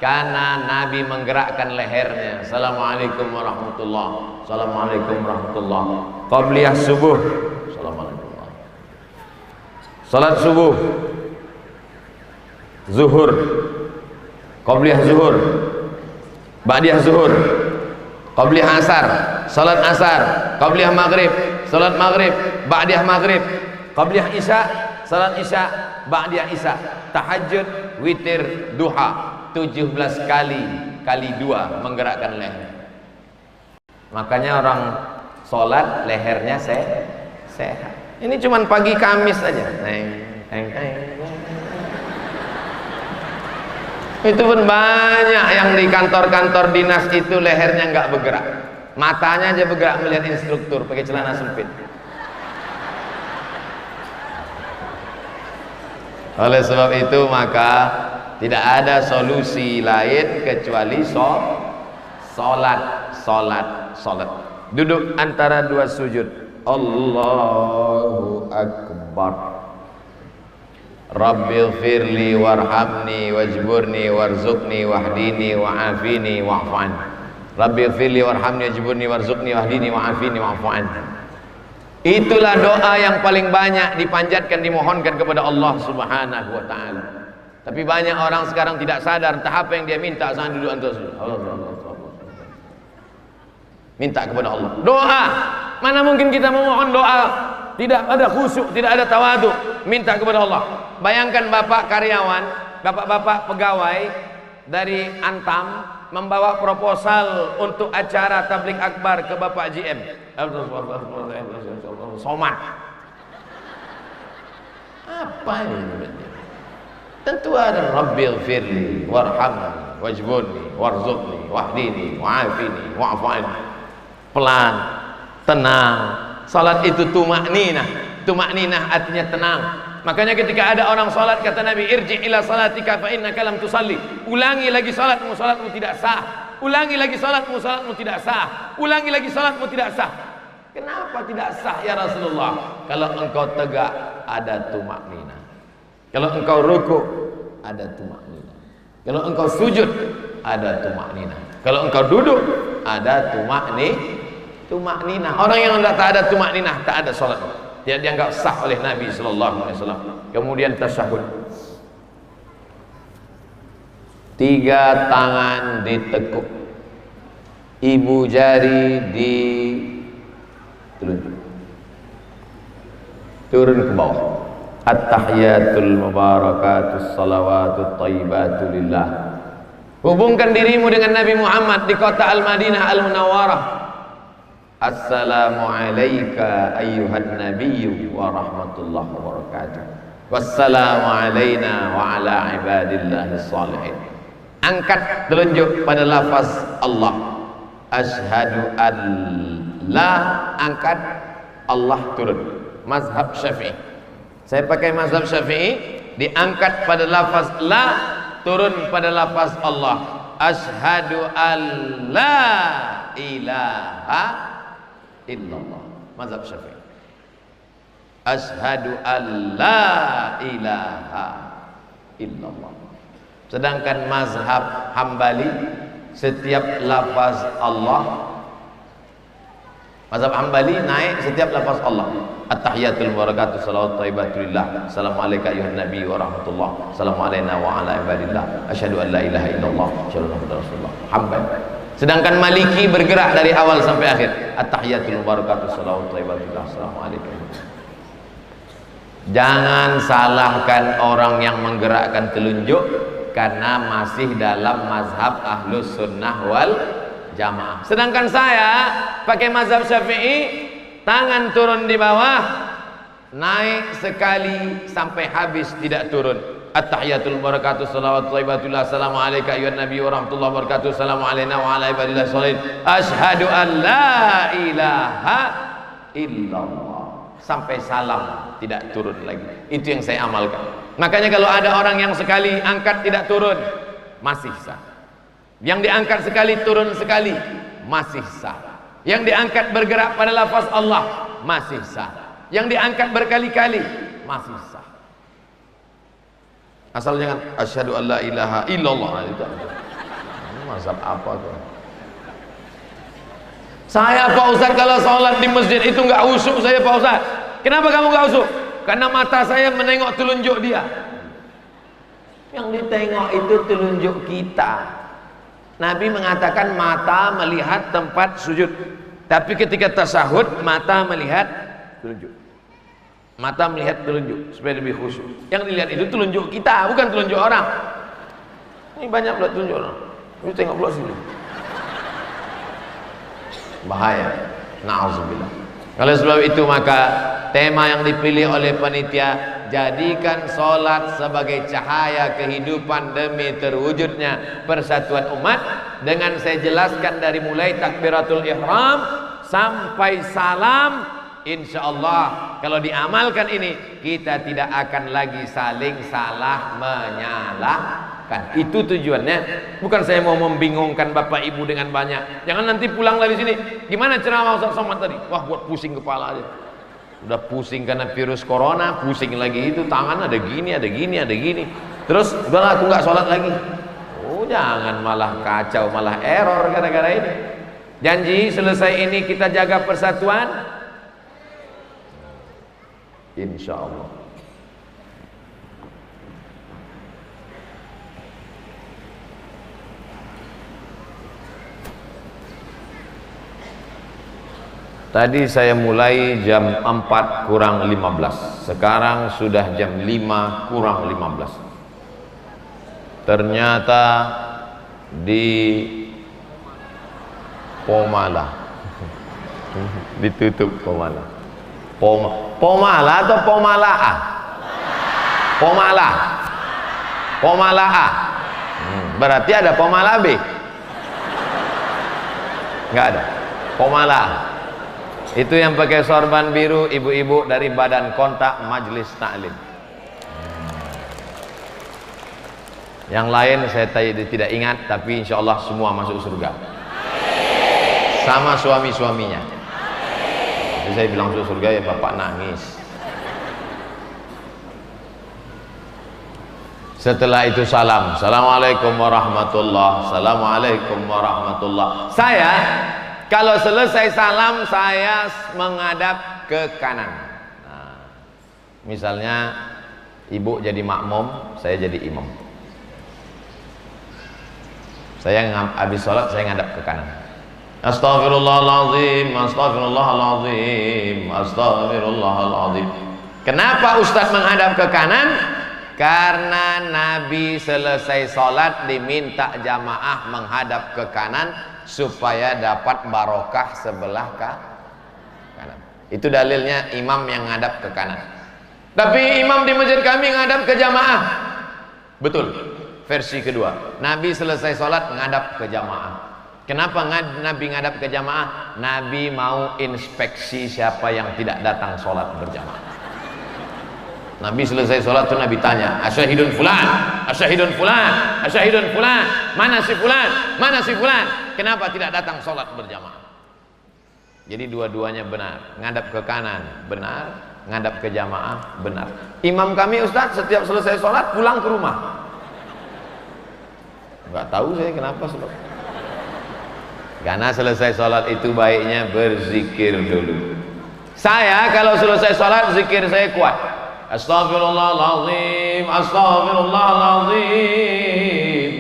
Karena Nabi menggerakkan lehernya. Assalamualaikum warahmatullahi. Assalamualaikum warahmatullahi. Qabliyah subuh. Assalamualaikum. Salat subuh. Zuhur. Qabliyah zuhur. Ba'diyah zuhur. Qabliyah asar. Salat asar. Qabliyah maghrib. Salat maghrib. Ba'diyah maghrib. Qabliyah isya. Salat isya. Ba'diyah isya. Tahajud, witir, duha. 17 kali 2 menggerakkan leher. Makanya orang sholat lehernya sehat. Ini cuman pagi Kamis aja. Itu pun banyak yang di kantor-kantor dinas itu lehernya nggak bergerak. Matanya aja bergerak melihat instruktur pakai celana sempit. Oleh sebab itu maka tidak ada solusi lain kecuali salat. Duduk antara dua sujud. Allahu Akbar. Rabbighfirli warhamni wajburni warzuqni wahdini wa'afini wa'fan. Rabbighfirli warhamni wajburni warzuqni wahdini wa'afini wa'fan. Itulah doa yang paling banyak dipanjatkan, dimohonkan kepada Allah Subhanahu wa taala. Tapi banyak orang sekarang tidak sadar entah apa yang dia minta saat duduk antara sujud. Minta kepada Allah. Doa. Mana mungkin kita memohon doa tidak ada khusyuk, tidak ada tawadhu, minta kepada Allah. Bayangkan bapak karyawan, bapak-bapak pegawai dari Antam membawa proposal untuk acara tabligh akbar ke Bapak GM. Somad. Apa ini? Tentu ada Rabbighfirli warhamni wajburni warzuqni wahdini wa'afini wa'fani. Pelan, tenang. Salat itu tumakninah. Tumakninah artinya tenang. Makanya ketika ada orang salat kata Nabi, irji ila salatika fa innaka lam tusalli. Ulangi lagi salatmu, salatmu tidak sah. Ulangi lagi salatmu, salatmu tidak sah. Ulangi lagi salatmu tidak sah. Kenapa tidak sah ya Rasulullah? Kalau engkau tegak ada tumakninah. Kalau engkau ruku ada tumakninah. Kalau engkau sujud ada tumakninah. Kalau engkau duduk ada tumakninah. Orang yang tak ada tumakninah tak ada salat. Dia dianggap sah oleh Nabi sallallahu alaihi wasallam. Kemudian tasyahud. 3 tangan ditekuk. Ibu jari di telunjuk. Turun ke bawah. At-tahiyatul mubarakatus salawatut thayyibatu lillah. Hubungkan dirimu dengan Nabi Muhammad di kota Al-Madinah Al-Munawwarah. Assalamu alayka ayyuhan nabiyyu wa rahmatullahi wa barakatuh. Wassalamu alayna wa ala ibadillahis salihin. Angkat telunjuk pada lafaz Allah. Asyhadu an la, angkat, Allah turun. Mazhab Syafi'i. Saya pakai mazhab Syafi'i, diangkat pada lafaz la, turun pada lafaz Allah. Asyhadu an la ilaha illallah. mazhab Syafi'i. Asyhadu an la ilaha illallah. Sedangkan mazhab Hambali setiap lafaz Allah, mazhab Hambali naik setiap lafaz Allah. At-tahiyatul mubarakatuh salawat thayyibatulillah. Assalamualaikum ayuhan nabi wa rahmatullah. Assalamu alayna wa ala ibadillah. Asyhadu an la ilaha illallah. Asyhadu anna muhammadar rasulullah. Hambali. Sedangkan Maliki bergerak dari awal sampai akhir. At-tahiyatul mubarakatuh salawat thayyibatulillah. Assalamualaikum. Jangan salahkan orang yang menggerakkan telunjuk karena masih dalam mazhab Ahlus Sunnah wal Jamaah. Sedangkan saya pakai mazhab Syafi'i, tangan turun di bawah, naik sekali sampai habis tidak turun. At-tahiyatul barakatuh salawat thayyibatullah. Assalamu alayka ayyuhan nabi wa rahmatullahi wa barakatuh. Assalamu alayna wa ala ibadillah sholihin. Asyhadu an la ilaha illallah. Sampai salam tidak turun lagi. Itu yang saya amalkan. Makanya kalau ada orang yang sekali angkat tidak turun, masih sah. Yang diangkat sekali turun sekali, masih sah. Yang diangkat bergerak pada lafaz Allah, masih sah. Yang diangkat berkali-kali, masih sah. Asal jangan asyhadu an la ilaha illallah. Itu mazhab apa tuh? Saya Pak Ustaz kalau sholat di masjid itu nggak khusyuk saya Pak Ustaz. Kenapa kamu nggak khusyuk? Karena mata saya menengok telunjuk dia. Yang ditengok itu telunjuk kita. Nabi mengatakan mata melihat tempat sujud, tapi ketika tasahud mata melihat telunjuk. Mata melihat telunjuk supaya lebih khusyuk. Yang dilihat itu telunjuk kita, bukan telunjuk orang. Ini banyak pula telunjuk orang. Ini tengok pula sini. Bahaya. Na'udzubillah. Oleh sebab itu maka tema yang dipilih oleh panitia, jadikan sholat sebagai cahaya kehidupan demi terwujudnya persatuan umat. Dengan saya jelaskan dari mulai takbiratul ihram sampai salam, insyaallah kalau diamalkan ini kita tidak akan lagi saling salah menyalahkan. Itu tujuannya. Bukan saya mau membingungkan bapak ibu dengan banyak. Jangan nanti pulang dari sini, gimana ceramah Ustaz Somad tadi? Wah, buat pusing kepala aja. Udah pusing karena virus corona, pusing lagi itu, tangan ada gini, ada gini, ada gini. Terus udahlah aku nggak sholat lagi. Oh, jangan malah kacau, malah error gara-gara ini. Janji selesai ini kita jaga persatuan, insya Allah. Tadi saya mulai jam 4 kurang 15. Sekarang sudah jam 5 kurang 15. Ternyata di Pomala ditutup Pomala. Pomala atau Pomala? Pomala. Pomala A. Berarti ada Pomala B? Enggak ada. Pomala A. Itu yang pakai sorban biru, ibu-ibu dari Badan Kontak Majelis Taklim. Yang lain saya tidak ingat, tapi insya Allah semua masuk surga. Sama suami-suaminya. Jadi saya bilang masuk surga ya bapak nangis. Setelah itu salam. Assalamualaikum warahmatullahi. Assalamualaikum warahmatullahi. Saya kalau selesai salam saya menghadap ke kanan. Nah, misalnya ibu jadi makmum, saya jadi imam. Saya habis sholat saya ngadap ke kanan. Astaghfirullahaladzim, astaghfirullahaladzim, astaghfirullahaladzim. Kenapa Ustadz menghadap ke kanan? Karena Nabi selesai sholat diminta jamaah menghadap ke kanan supaya dapat barokah sebelah kanan. Itu dalilnya imam yang ngadap ke kanan. Tapi imam di masjid kami ngadap ke jamaah. Betul. Versi kedua, Nabi selesai sholat ngadap ke jamaah. Kenapa Nabi ngadap ke jamaah? Nabi mau inspeksi siapa yang tidak datang sholat berjamaah. Nabi selesai sholat tuh Nabi tanya, asyahidun fulan, asyahidun fulan, asyahidun fulan, mana si fulan, mana si fulan, kenapa tidak datang sholat berjamaah? Jadi dua-duanya benar. Ngadap ke kanan benar, ngadap ke jamaah benar. Imam kami Ustaz setiap selesai sholat pulang ke rumah. Nggak tahu saya kenapa sebab. Karena selesai sholat itu baiknya berzikir dulu. Saya kalau selesai sholat zikir saya kuat. Astaghfirullahaladzim, astaghfirullahaladzim,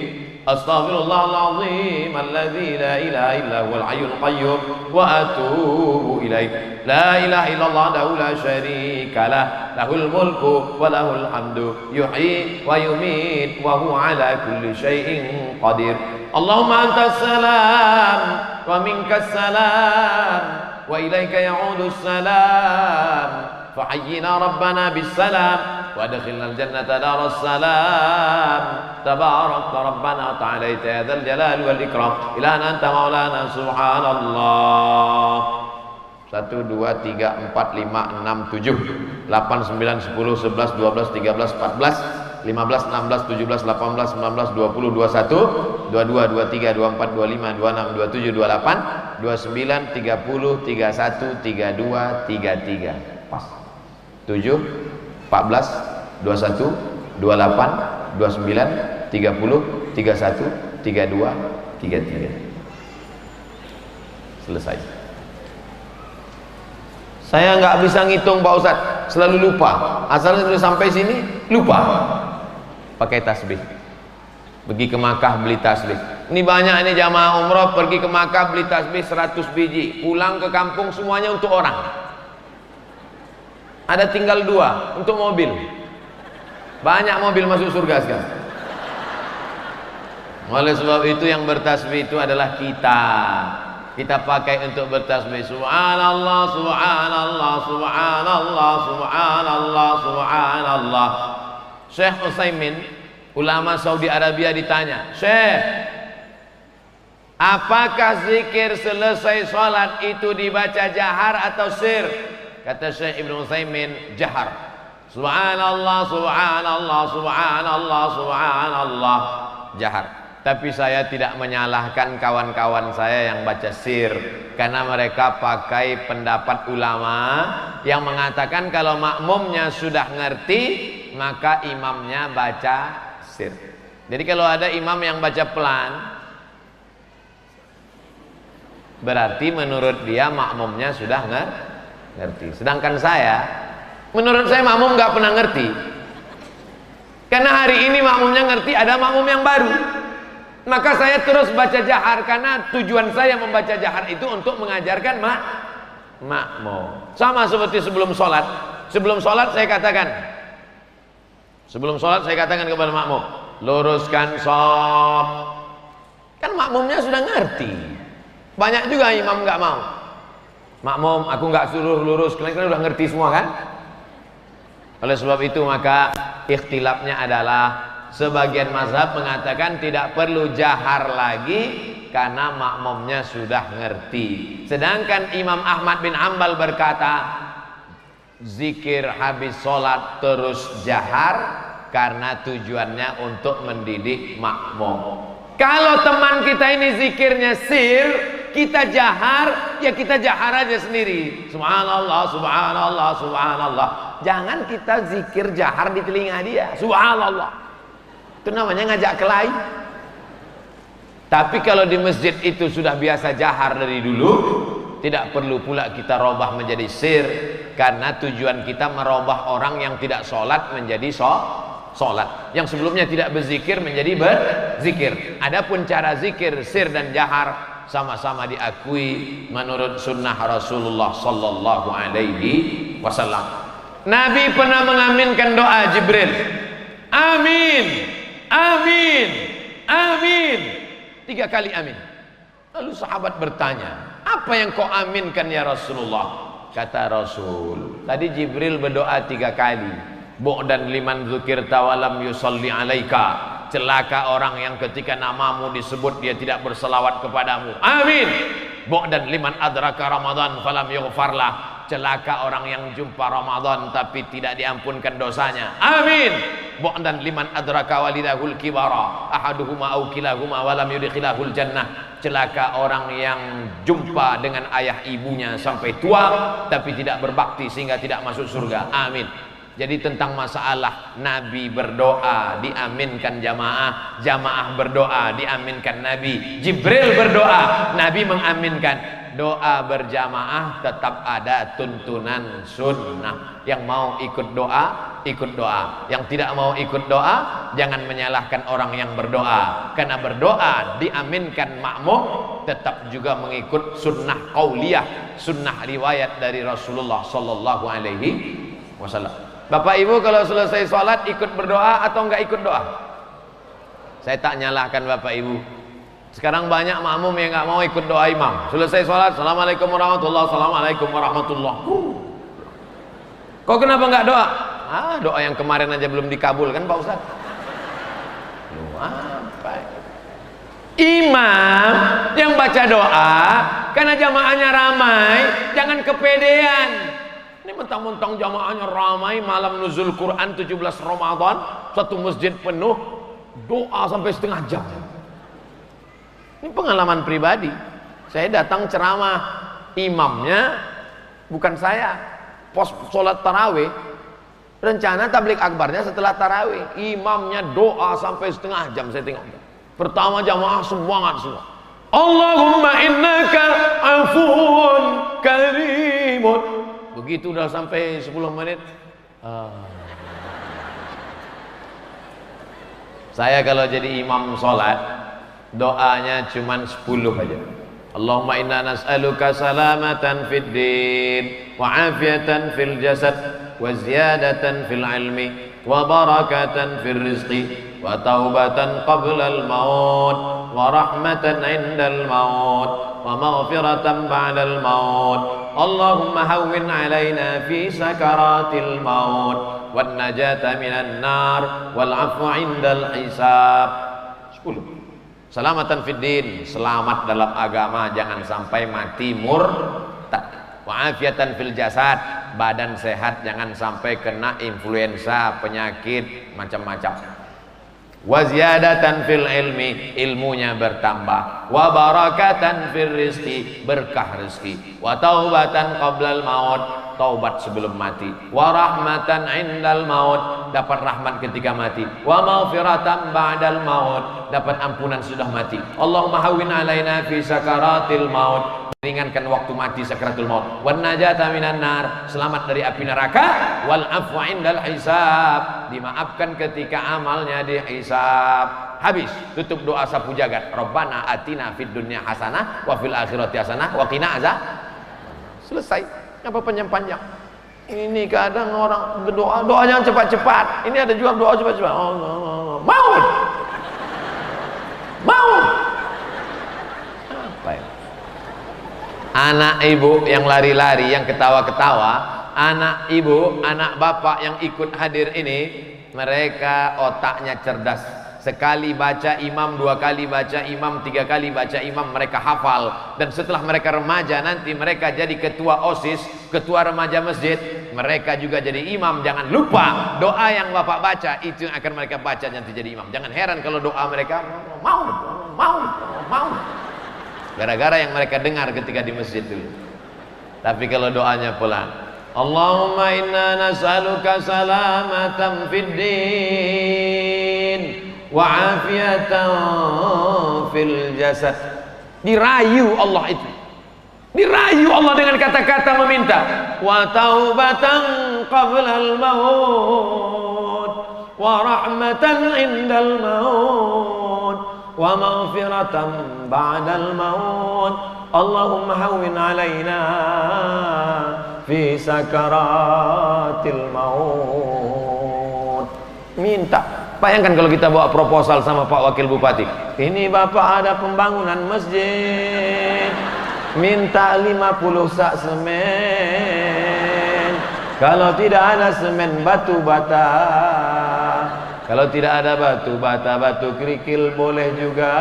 astaghfirullahaladzim, alladzi la ilaha illa huwal hayyul qayyum wa atubu ilaih. La ilaha illallah dahu la syarika lah, lahul mulku wa lahul hamdu, yuhyi wa yumit wa huwa ala kulli syai'in qadir. Allahumma antas salam wa minkas salam wa ilaika ya'udus salam. فحينا ربنا بالسلام وادخلنا الجنة دار السلام تبارك ربنا وتعاليت يا ذا الجلال والإكرام إلهنا أنت مولانا سبحان الله. 1, 2, 3, 4, 5, 6, 7, 8, 9, 10, 11, 12, 13, 14, 15, 16, 17, 18, 19, 20, 21, 22, 23, 24, 25, 26, 27, 28, 29, 30, 31, 32, 33. Pas 7, 14, 21, 28, 29, 30, 31, 32, 33. Selesai. Saya nggak bisa ngitung Pak Ustadz, selalu lupa. Asalnya sudah sampai sini lupa. Pakai tasbih. Pergi ke Makkah beli tasbih. Ini banyak ini jamaah umroh pergi ke Makkah beli tasbih 100 biji, pulang ke kampung semuanya untuk orang. Ada tinggal 2 untuk mobil. Banyak mobil masuk surga sekarang. Oleh sebab itu yang bertasbih itu adalah kita. Kita pakai untuk bertasbih. Subhanallah, subhanallah, subhanallah, subhanallah, subhanallah. Syekh Utsaimin, ulama Saudi Arabia ditanya, Syekh, apakah zikir selesai sholat itu dibaca jahar atau sir? Kata Syekh Ibnu Utsaimin, jahar. Subhanallah, subhanallah, subhanallah, subhanallah, jahar. Tapi saya tidak menyalahkan kawan-kawan saya yang baca sir, karena mereka pakai pendapat ulama yang mengatakan kalau makmumnya sudah ngerti maka imamnya baca sir. Jadi kalau ada imam yang baca pelan, berarti menurut dia makmumnya sudah ngerti. Sedangkan saya, menurut saya makmum nggak pernah ngerti. Karena hari ini makmumnya ngerti, ada makmum yang baru. Maka saya terus baca jahar, karena tujuan saya membaca jahar itu untuk mengajarkan makmum. Sama seperti sebelum sholat. Sebelum sholat saya katakan kepada makmum, luruskan shaf. Kan makmumnya sudah ngerti. Banyak juga imam nggak mau. Makmum, aku nggak suruh lurus, kalian udah ngerti semua kan? Oleh sebab itu maka ikhtilafnya adalah sebagian mazhab mengatakan tidak perlu jahar lagi karena makmumnya sudah ngerti. Sedangkan Imam Ahmad bin Hanbal berkata, zikir habis sholat terus jahar karena tujuannya untuk mendidik makmum. Kalau teman kita ini zikirnya sir, kita jahar, ya kita jahar aja sendiri. Subhanallah, subhanallah, subhanallah. Jangan kita zikir jahar di telinga dia. Subhanallah. Itu namanya ngajak kelahi. Tapi kalau di masjid itu sudah biasa jahar dari dulu, tidak perlu pula kita robah menjadi sir, karena tujuan kita merubah orang yang tidak sholat menjadi sholat, yang sebelumnya tidak berzikir menjadi berzikir. Adapun cara zikir sir dan jahar sama-sama diakui menurut sunnah Rasulullah sallallahu alaihi wasallam. Nabi pernah mengaminkan doa Jibril, amin, amin, amin, 3 kali amin. Lalu sahabat bertanya, apa yang kau aminkan ya Rasulullah? Kata Rasul, tadi Jibril berdoa 3 kali. Bu'dan liman dzukirta wa lam yusalli alaika. Celaka orang yang ketika namamu disebut dia tidak berselawat kepadamu. Amin. Bu'dan liman adraka Ramadan falam yughfarlah. Celaka orang yang jumpa Ramadan tapi tidak diampunkan dosanya. Amin. bu'dan liman adraka walidahul kibara ahaduhuma aw kilahuma wa lam yudkhilahul jannah. Celaka orang yang jumpa dengan ayah ibunya sampai tua tapi tidak berbakti sehingga tidak masuk surga. Amin. Jadi tentang masalah Nabi berdoa diaminkan jamaah, jamaah berdoa diaminkan Nabi, Jibril berdoa Nabi mengaminkan. Doa berjamaah tetap ada tuntunan sunnah. Yang mau ikut doa, ikut doa. Yang tidak mau ikut doa, jangan menyalahkan orang yang berdoa. Karena berdoa diaminkan makmum tetap juga mengikut sunnah qauliyah, sunnah riwayat dari Rasulullah sallallahu alaihi wasallam. Bapak Ibu kalau selesai sholat ikut berdoa atau enggak ikut doa? Saya tak nyalahkan Bapak Ibu. Sekarang banyak makmum yang enggak mau ikut doa imam. Selesai sholat, assalamualaikum warahmatullahi wabarakatuh, assalamualaikum warahmatullahi wabarakatuh. Kok kenapa enggak doa? Doa yang kemarin aja belum dikabulkan Pak Ustaz. Apa? Imam yang baca doa karena jamaahnya ramai, jangan kepedean. Ini mentang-mentang jamaahnya ramai malam nuzul Quran 17 Ramadan, satu masjid penuh, doa sampai setengah jam. Ini pengalaman pribadi. Saya datang ceramah, imamnya bukan saya. Pos sholat tarawih, rencana tablik akbarnya setelah tarawih, imamnya doa sampai setengah jam. Saya tengok. Pertama jamaah semangat semua. Allahumma innaka afuun karimun. Begitu udah sampai 10 menit saya kalau jadi imam sholat doanya cuman 10 aja. Allahumma inna nas'aluka salamatan fid din wa afiatan fil jasad wa ziyadatan fil ilmi wa barakatan fil rizqi wa taubatan qabla al maut wa rahmatan indal maut wa maghfiratan ba'dal maut. Allahumma hawwin alaina fi sakaratil maut wan najata minan nar wal afwa indal hisab. 10. Selamatan fid din, selamat dalam agama, jangan sampai mati murtad. Wa afiatan fil jasad, badan sehat, jangan sampai kena influenza, penyakit macam-macam. Wa ziyadatan fil ilmi, ilmunya bertambah. Wa barakatan fil rizqi, berkah rezeki. Wa taubatan qablal maut, taubat sebelum mati. Wa rahmatan indal maut, dapat rahmat ketika mati. Wa maghfiratan ba'dal maut, dapat ampunan sudah mati. Allahumma hawwin alaina fi sakaratil maut, ringankan waktu mati sakaratul maut. Wan najata minan nar, selamat dari api neraka. Wal afwa indal hisab, dimaafkan ketika amalnya dihisab. Habis, tutup doa sapu jagat. Rabbana atina fid dunya hasanah wa fil akhirati hasanah wa qina azab. Selesai. Apa panjang-panjang? Ini kadang orang berdoa, doa jangan cepat-cepat. Ini ada juga doa cepat-cepat. Allah, maut. Maut. Apa ya? Anak ibu yang lari-lari, yang ketawa-ketawa, anak ibu, anak bapak yang ikut hadir ini, mereka otaknya cerdas. Sekali baca imam, 2 kali baca imam, 3 kali baca imam, mereka hafal. Dan setelah mereka remaja nanti mereka jadi ketua OSIS, ketua remaja masjid, mereka juga jadi imam. Jangan lupa doa yang bapak baca itu yang akan mereka baca nanti jadi imam. Jangan heran kalau doa mereka mau gara-gara yang mereka dengar ketika di masjid dulu. Tapi kalau doanya pelan, Allahumma inna nas'aluka salamatan fid din wa afiatan fil jasad. Dirayu Allah itu, dirayu Allah dengan kata-kata meminta. Wa taubatan qablal maut wa rahmatan indal maut wa maghfiratan ba'dal maut. Allahumma hawwin alaina fi sakaratil maut. Minta. Bayangkan kalau kita bawa proposal sama Pak Wakil Bupati. Ini Bapak ada pembangunan masjid, minta 50 sak semen. Kalau tidak ada semen, batu bata. Kalau tidak ada batu bata, batu kerikil boleh juga.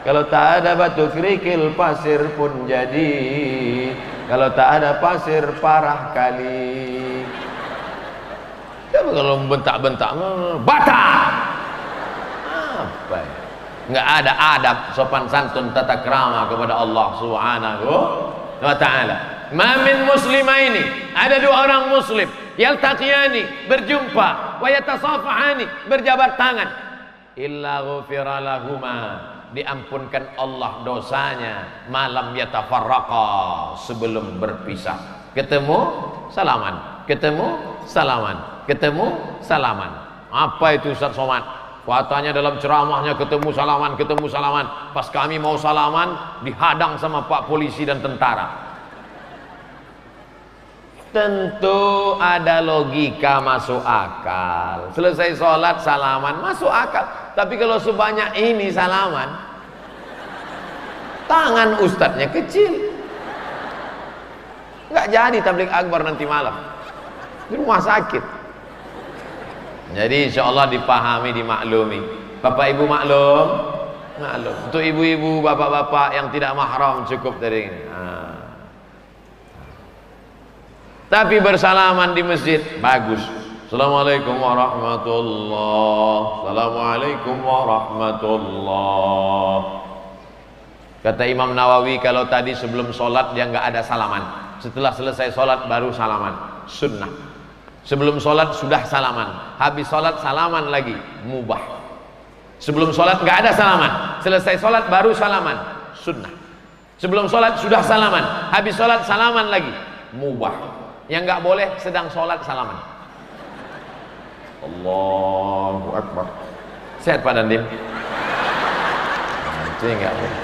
Kalau tak ada batu kerikil, pasir pun jadi. Kalau tak ada pasir, parah kali. Coba Tapi kalau bentak-bentak, bata. Apa ya? Nggak ada adab, sopan santun, tata krama kepada Allah Subhanahu wa ta'ala. Ma min muslimaini, ada dua orang muslim, yaltaqiyani, berjumpa, wa yatasafahani, berjabat tangan, illa ghufira lahuma, diampunkan Allah dosanya, malam yatafarraqa, sebelum berpisah. Ketemu salaman, ketemu salaman, ketemu salaman. Apa itu Ustaz Somad? Katanya dalam ceramahnya ketemu salaman, ketemu salaman. Pas kami mau salaman, dihadang sama Pak polisi dan tentara. Tentu ada logika masuk akal. Selesai sholat salaman, masuk akal. Tapi kalau sebanyak ini salaman, tangan ustadznya kecil, nggak jadi tabligh akbar nanti malam di rumah sakit. Jadi insya Allah dipahami, dimaklumi. Bapak ibu maklum, maklum. Untuk ibu-ibu, bapak-bapak yang tidak mahram cukup dari ini. Tapi bersalaman di masjid bagus. Assalamualaikum warahmatullahi. Assalamualaikum warahmatullahi. Kata Imam Nawawi, kalau tadi sebelum sholat dia nggak ada salaman, setelah selesai sholat baru salaman, sunnah. Sebelum sholat sudah salaman, habis sholat salaman lagi, mubah. Sebelum sholat nggak ada salaman, selesai sholat baru salaman, sunnah. Sebelum sholat sudah salaman, habis sholat salaman lagi, mubah. Yang nggak boleh sedang sholat salaman. Allahu Akbar. Sehat Pak Dandim? Itu nggak boleh.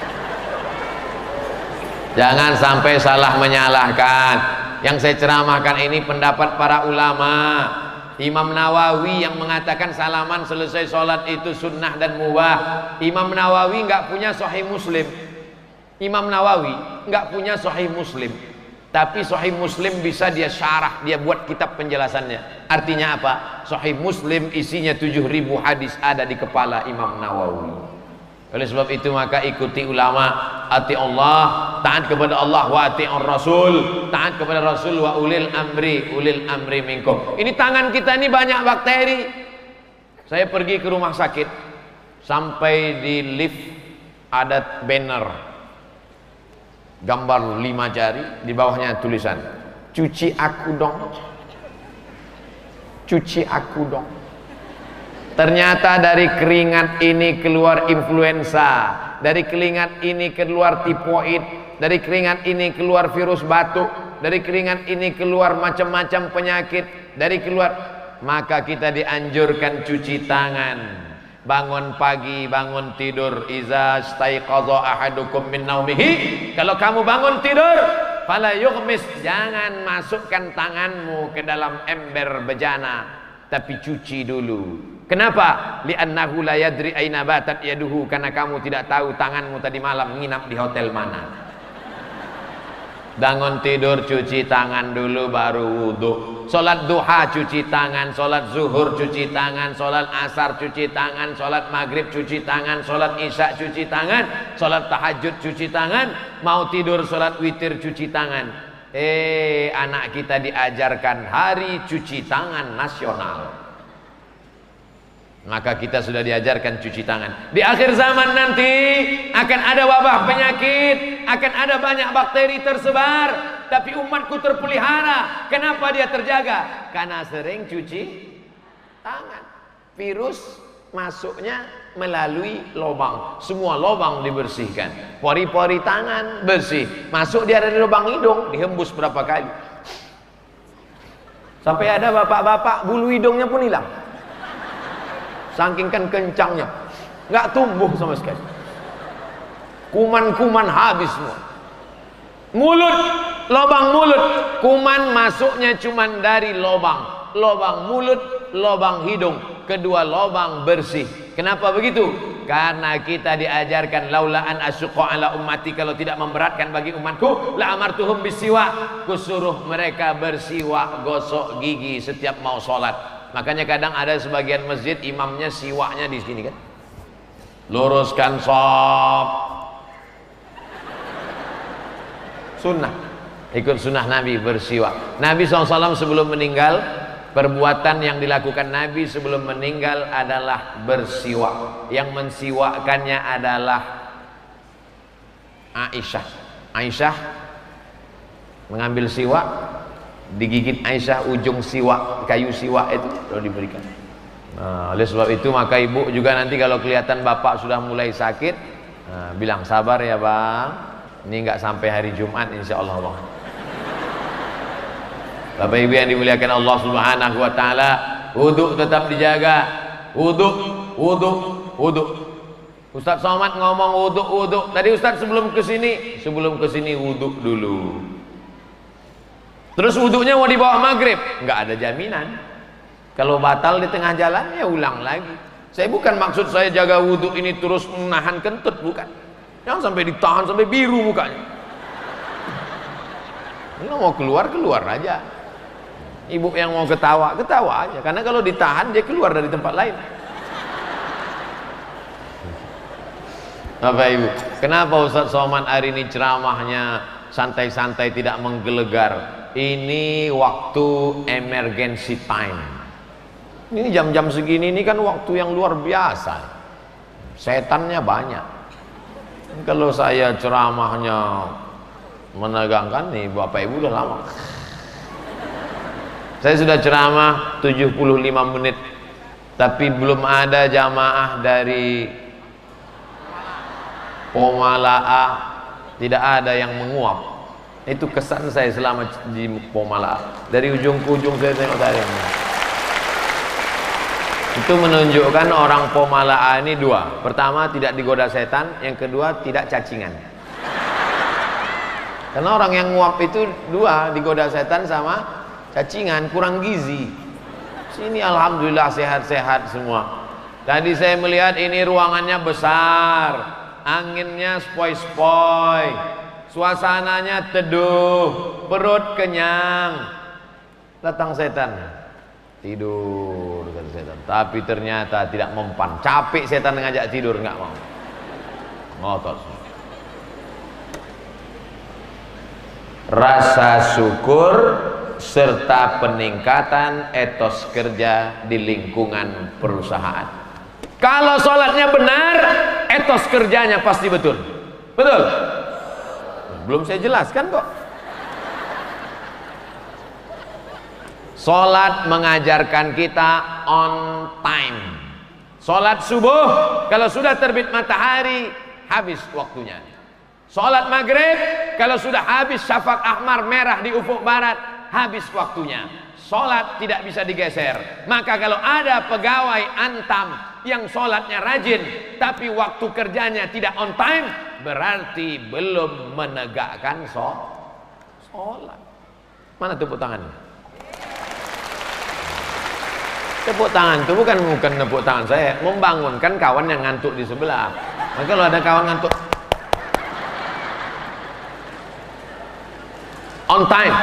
Jangan sampai salah menyalahkan. Yang saya ceramahkan ini pendapat para ulama. Imam Nawawi yang mengatakan salaman selesai sholat itu sunnah dan mubah. Imam Nawawi nggak punya Sahih Muslim. Imam Nawawi nggak punya Sahih Muslim. Tapi Sahih Muslim bisa dia syarah, dia buat kitab penjelasannya. Artinya apa? Sahih Muslim isinya 7.000 hadis ada di kepala Imam Nawawi. Oleh sebab itu maka ikuti ulama, ati Allah, taat kepada Allah, wa ati'ur Rasul, taat kepada Rasul, wa ulil amri minkum. Ini tangan kita ini banyak bakteri. Saya pergi ke rumah sakit, sampai di lift ada banner gambar 5 jari, di bawahnya tulisan, cuci aku dong, cuci aku dong. Ternyata dari keringat ini keluar influenza, dari keringat ini keluar tifoid, dari keringat ini keluar virus batuk, dari keringat ini keluar macam-macam penyakit, dari keluar. Maka kita dianjurkan cuci tangan. Bangun pagi, bangun tidur, iza staiqadha ahadukum min naumihi, kalau kamu bangun tidur, fala yughmis, jangan masukkan tanganmu ke dalam ember bejana, tapi cuci dulu. Kenapa? Li'annahu la yadri aina batat yaduhu, karena kamu tidak tahu tanganmu tadi malam nginap di hotel mana. Bangun tidur cuci tangan dulu baru wudu. Salat duha cuci tangan, salat zuhur cuci tangan, salat asar cuci tangan, salat maghrib cuci tangan, salat isya cuci tangan, salat tahajud cuci tangan, mau tidur salat witir cuci tangan. Anak kita diajarkan hari cuci tangan nasional. Maka kita sudah diajarkan cuci tangan. Di akhir zaman nanti akan ada wabah penyakit, akan ada banyak bakteri tersebar, tapi umatku terpelihara. Kenapa dia terjaga? Karena sering cuci tangan. Virus masuknya melalui lubang, semua lubang dibersihkan. Pori-pori tangan bersih, masuk dia dari lubang hidung, dihembus berapa kali. Sampai ada bapak-bapak bulu hidungnya pun hilang. Saking kan kencangnya, nggak tumbuh sama sekali. Kuman-kuman habis semua. Mulut, lubang mulut, kuman masuknya cuman dari lubang. Lubang mulut, lubang hidung, kedua lubang bersih. Kenapa begitu? Karena kita diajarkan laula an asyqa ala ummati, kalau tidak memberatkan bagi umatku, la amartuhum bisiwak, kusuruh mereka bersiwak, gosok gigi setiap mau sholat. Makanya kadang ada sebagian masjid imamnya siwaknya di sini kan. Luruskan shaf. Sunnah. Ikut sunnah Nabi bersiwak. Nabi SAW sebelum meninggal Perbuatan yang dilakukan Nabi sebelum meninggal adalah bersiwak. Yang mensiwakkannya adalah Aisyah. Aisyah mengambil siwak, digigit Aisyah ujung siwak, kayu siwak itu lalu diberikan. Nah, oleh sebab itu maka ibu juga nanti kalau kelihatan bapak sudah mulai sakit, bilang sabar ya bang, ini nggak sampai hari Jumat insya Allah bang. Bapak ibu yang dimuliakan Allah Subhanahu Wa Taala, wudhu tetap dijaga, wudhu. Ustadz Somad ngomong wudhu. Tadi Ustadz sebelum kesini wudhu dulu. Terus wudhunya mau dibawa maghrib, nggak ada jaminan. Kalau batal di tengah jalan ya ulang lagi. Saya bukan maksud saya jaga wudhu ini terus menahan kentut, bukan. Jangan sampai ditahan sampai biru mukanya. Kalau mau keluar aja. Ibu yang mau ketawa aja. Karena kalau ditahan dia keluar dari tempat lain. Bapak Ibu, kenapa Ustadz Somad hari ini ceramahnya santai-santai tidak menggelegar? Ini waktu emergency time. Ini jam-jam segini ini kan waktu yang luar biasa. Setannya banyak. Kalau saya ceramahnya menegangkan nih Bapak Ibu udah lama. Saya sudah ceramah 75 menit, tapi belum ada jamaah dari Pomala'a, tidak ada yang menguap. Itu kesan saya selama di Pomala'a. Dari ujung ke ujung saya tengok tadi. Itu menunjukkan orang Pomala'a ini dua. Pertama, tidak digoda setan. Yang kedua, tidak cacingan. Karena orang yang nguap itu dua, digoda setan sama cacingan, kurang gizi. Sini alhamdulillah sehat-sehat semua. Tadi saya melihat ini ruangannya besar, anginnya spoi-spoi, suasananya teduh, perut kenyang. Datang setan, tidur kata setan. Tapi ternyata tidak mempan. Capek setan ngajak tidur, nggak mau. Ngotot. Rasa syukur serta peningkatan etos kerja di lingkungan perusahaan. Kalau sholatnya benar, etos kerjanya pasti betul. Betul? Belum saya jelaskan kok. Sholat mengajarkan kita on time. Sholat subuh, kalau sudah terbit matahari, habis waktunya. Sholat maghrib, kalau sudah habis syafaq ahmar merah di ufuk barat, habis waktunya. Sholat tidak bisa digeser. Maka kalau ada pegawai antam yang sholatnya rajin tapi waktu kerjanya tidak on time, berarti belum menegakkan sholat. Mana tepuk tangannya? Tepuk tangan itu bukan tepuk tangan saya, membangunkan kawan yang ngantuk di sebelah. Maka kalau ada kawan ngantuk, on time.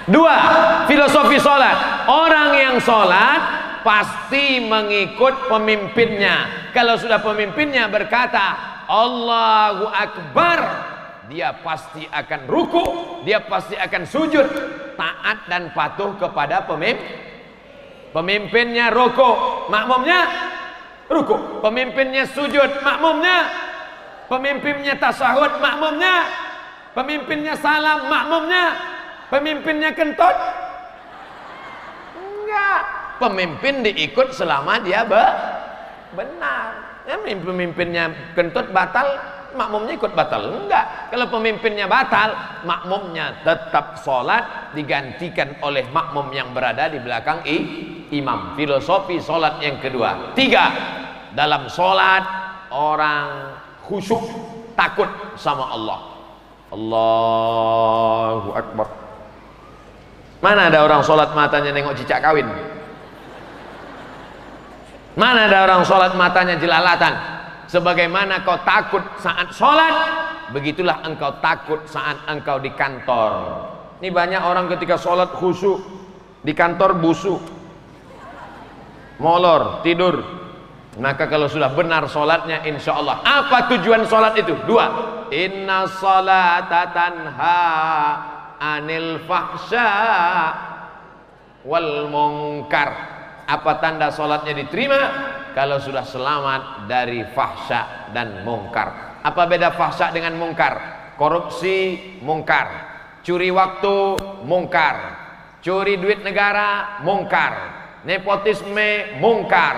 Dua, filosofi sholat. Orang yang sholat pasti mengikut pemimpinnya. Kalau sudah pemimpinnya berkata Allahu Akbar, dia pasti akan ruku, dia pasti akan sujud, taat dan patuh kepada pemimpin. Pemimpinnya ruku, makmumnya ruku. Pemimpinnya sujud, makmumnya. Pemimpinnya tasahud, makmumnya. Pemimpinnya salam, makmumnya. Pemimpinnya kentut? Enggak. Pemimpin diikut selama dia benar. Ya, pemimpinnya kentut batal, makmumnya ikut batal? Enggak. Kalau pemimpinnya batal, makmumnya tetap sholat, digantikan oleh makmum yang berada di belakang imam. Filosofi sholat yang kedua. Tiga, dalam sholat orang khusyuk, takut sama Allah. Allahu Akbar. Mana ada orang sholat matanya nengok cicak kawin? Mana ada orang sholat matanya jelalatan? Sebagaimana kau takut saat sholat, begitulah engkau takut saat engkau di kantor. Ini banyak orang ketika sholat khusyuk, di kantor busuk, molor, tidur. Maka kalau sudah benar sholatnya, insya Allah. Apa tujuan sholat itu? Dua. Inna sholata tanha anil fahsya wal munkar. Apa tanda sholatnya diterima? Kalau sudah selamat dari fahsya dan mungkar. Apa beda fahsya dengan mungkar? Korupsi mungkar, curi waktu mungkar, curi duit negara mungkar, nepotisme mungkar,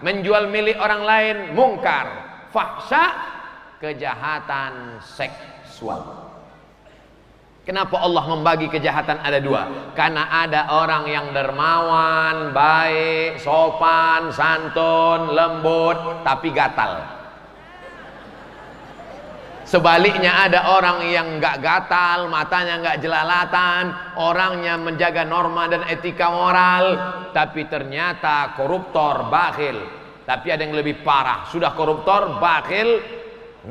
menjual milik orang lain mungkar. Fahsya kejahatan seksual. Kenapa Allah membagi kejahatan ada dua? Karena ada orang yang dermawan, baik, sopan, santun, lembut, tapi gatal. Sebaliknya ada orang yang nggak gatal, matanya nggak jelalatan, orangnya menjaga norma dan etika moral, tapi ternyata koruptor, bakhil. Tapi ada yang lebih parah, sudah koruptor, bakhil,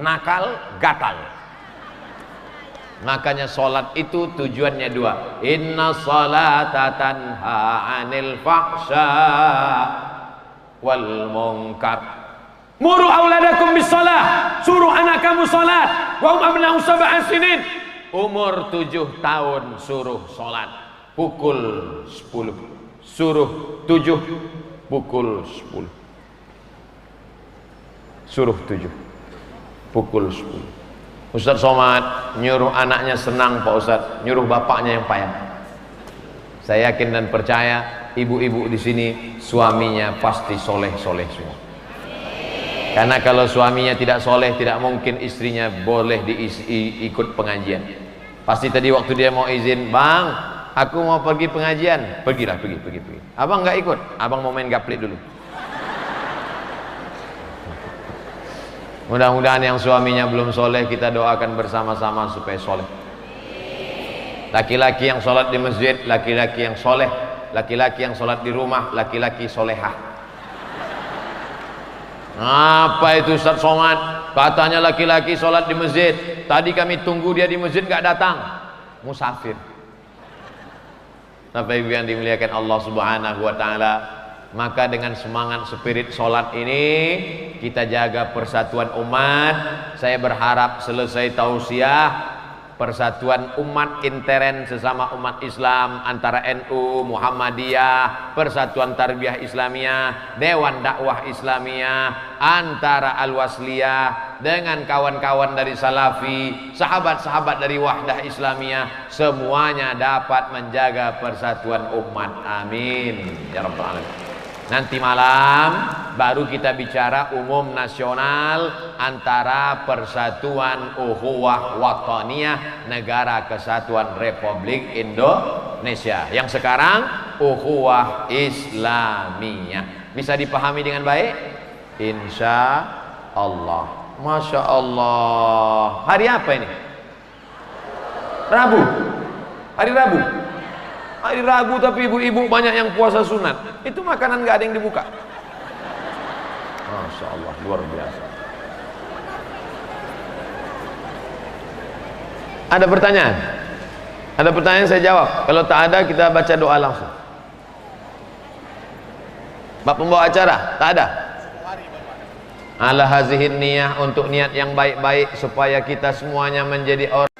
nakal, gatal. Makanya sholat itu tujuannya dua. Inna sholata tanha anil fahsya wal munkar. Muru auladakum bis sholah. Suruh anak kamu sholat. Wa hum abna'u sab'a sinin. Umur 7 tahun suruh sholat. Pukul 10. Suruh 7. Pukul 10. Suruh 7. Pukul 10. Ustaz Somad nyuruh anaknya senang Pak Ustaz, nyuruh bapaknya yang payah. Saya yakin dan percaya ibu-ibu di sini suaminya pasti soleh-soleh semua. Karena kalau suaminya tidak soleh, tidak mungkin istrinya boleh ikut pengajian. Pasti tadi waktu dia mau izin, bang, aku mau pergi pengajian, pergilah, pergi. Abang nggak ikut, abang mau main gaplit dulu. Mudah-mudahan yang suaminya belum soleh kita doakan bersama-sama supaya soleh. Laki-laki yang sholat di masjid, laki-laki yang soleh. Laki-laki yang sholat di rumah, laki-laki solehah. Apa itu Ustaz Somad? Katanya laki-laki sholat di masjid. Tadi kami tunggu dia di masjid nggak datang. Musafir. Bapak Ibu yang dimuliakan Allah Subhanahu wa taala, maka dengan semangat spirit sholat ini kita jaga persatuan umat. Saya berharap selesai tausiah, persatuan umat intern sesama umat Islam antara NU, Muhammadiyah, Persatuan Tarbiyah Islamiyah, Dewan Dakwah Islamiyah, antara Al-Wasliyah dengan kawan-kawan dari Salafi, sahabat-sahabat dari Wahdah Islamiyah, semuanya dapat menjaga persatuan umat. Amin ya rabbal alamin. Nanti malam baru kita bicara umum nasional antara Persatuan Ukhuwah Wataniyah Negara Kesatuan Republik Indonesia. Yang sekarang Ukhuwah Islamiyah. Bisa dipahami dengan baik? Insya Allah. Masya Allah. Hari apa ini? Rabu. Hari Rabu. Hari Rabu tapi ibu-ibu banyak yang puasa sunat. Itu makanan gak ada yang dibuka. Masya Allah, luar biasa. Ada pertanyaan? Ada pertanyaan saya jawab. Kalau tak ada kita baca doa langsung. Pak pembawa acara, tak ada? Ala hazihin niyah, untuk niat yang baik-baik supaya kita semuanya menjadi orang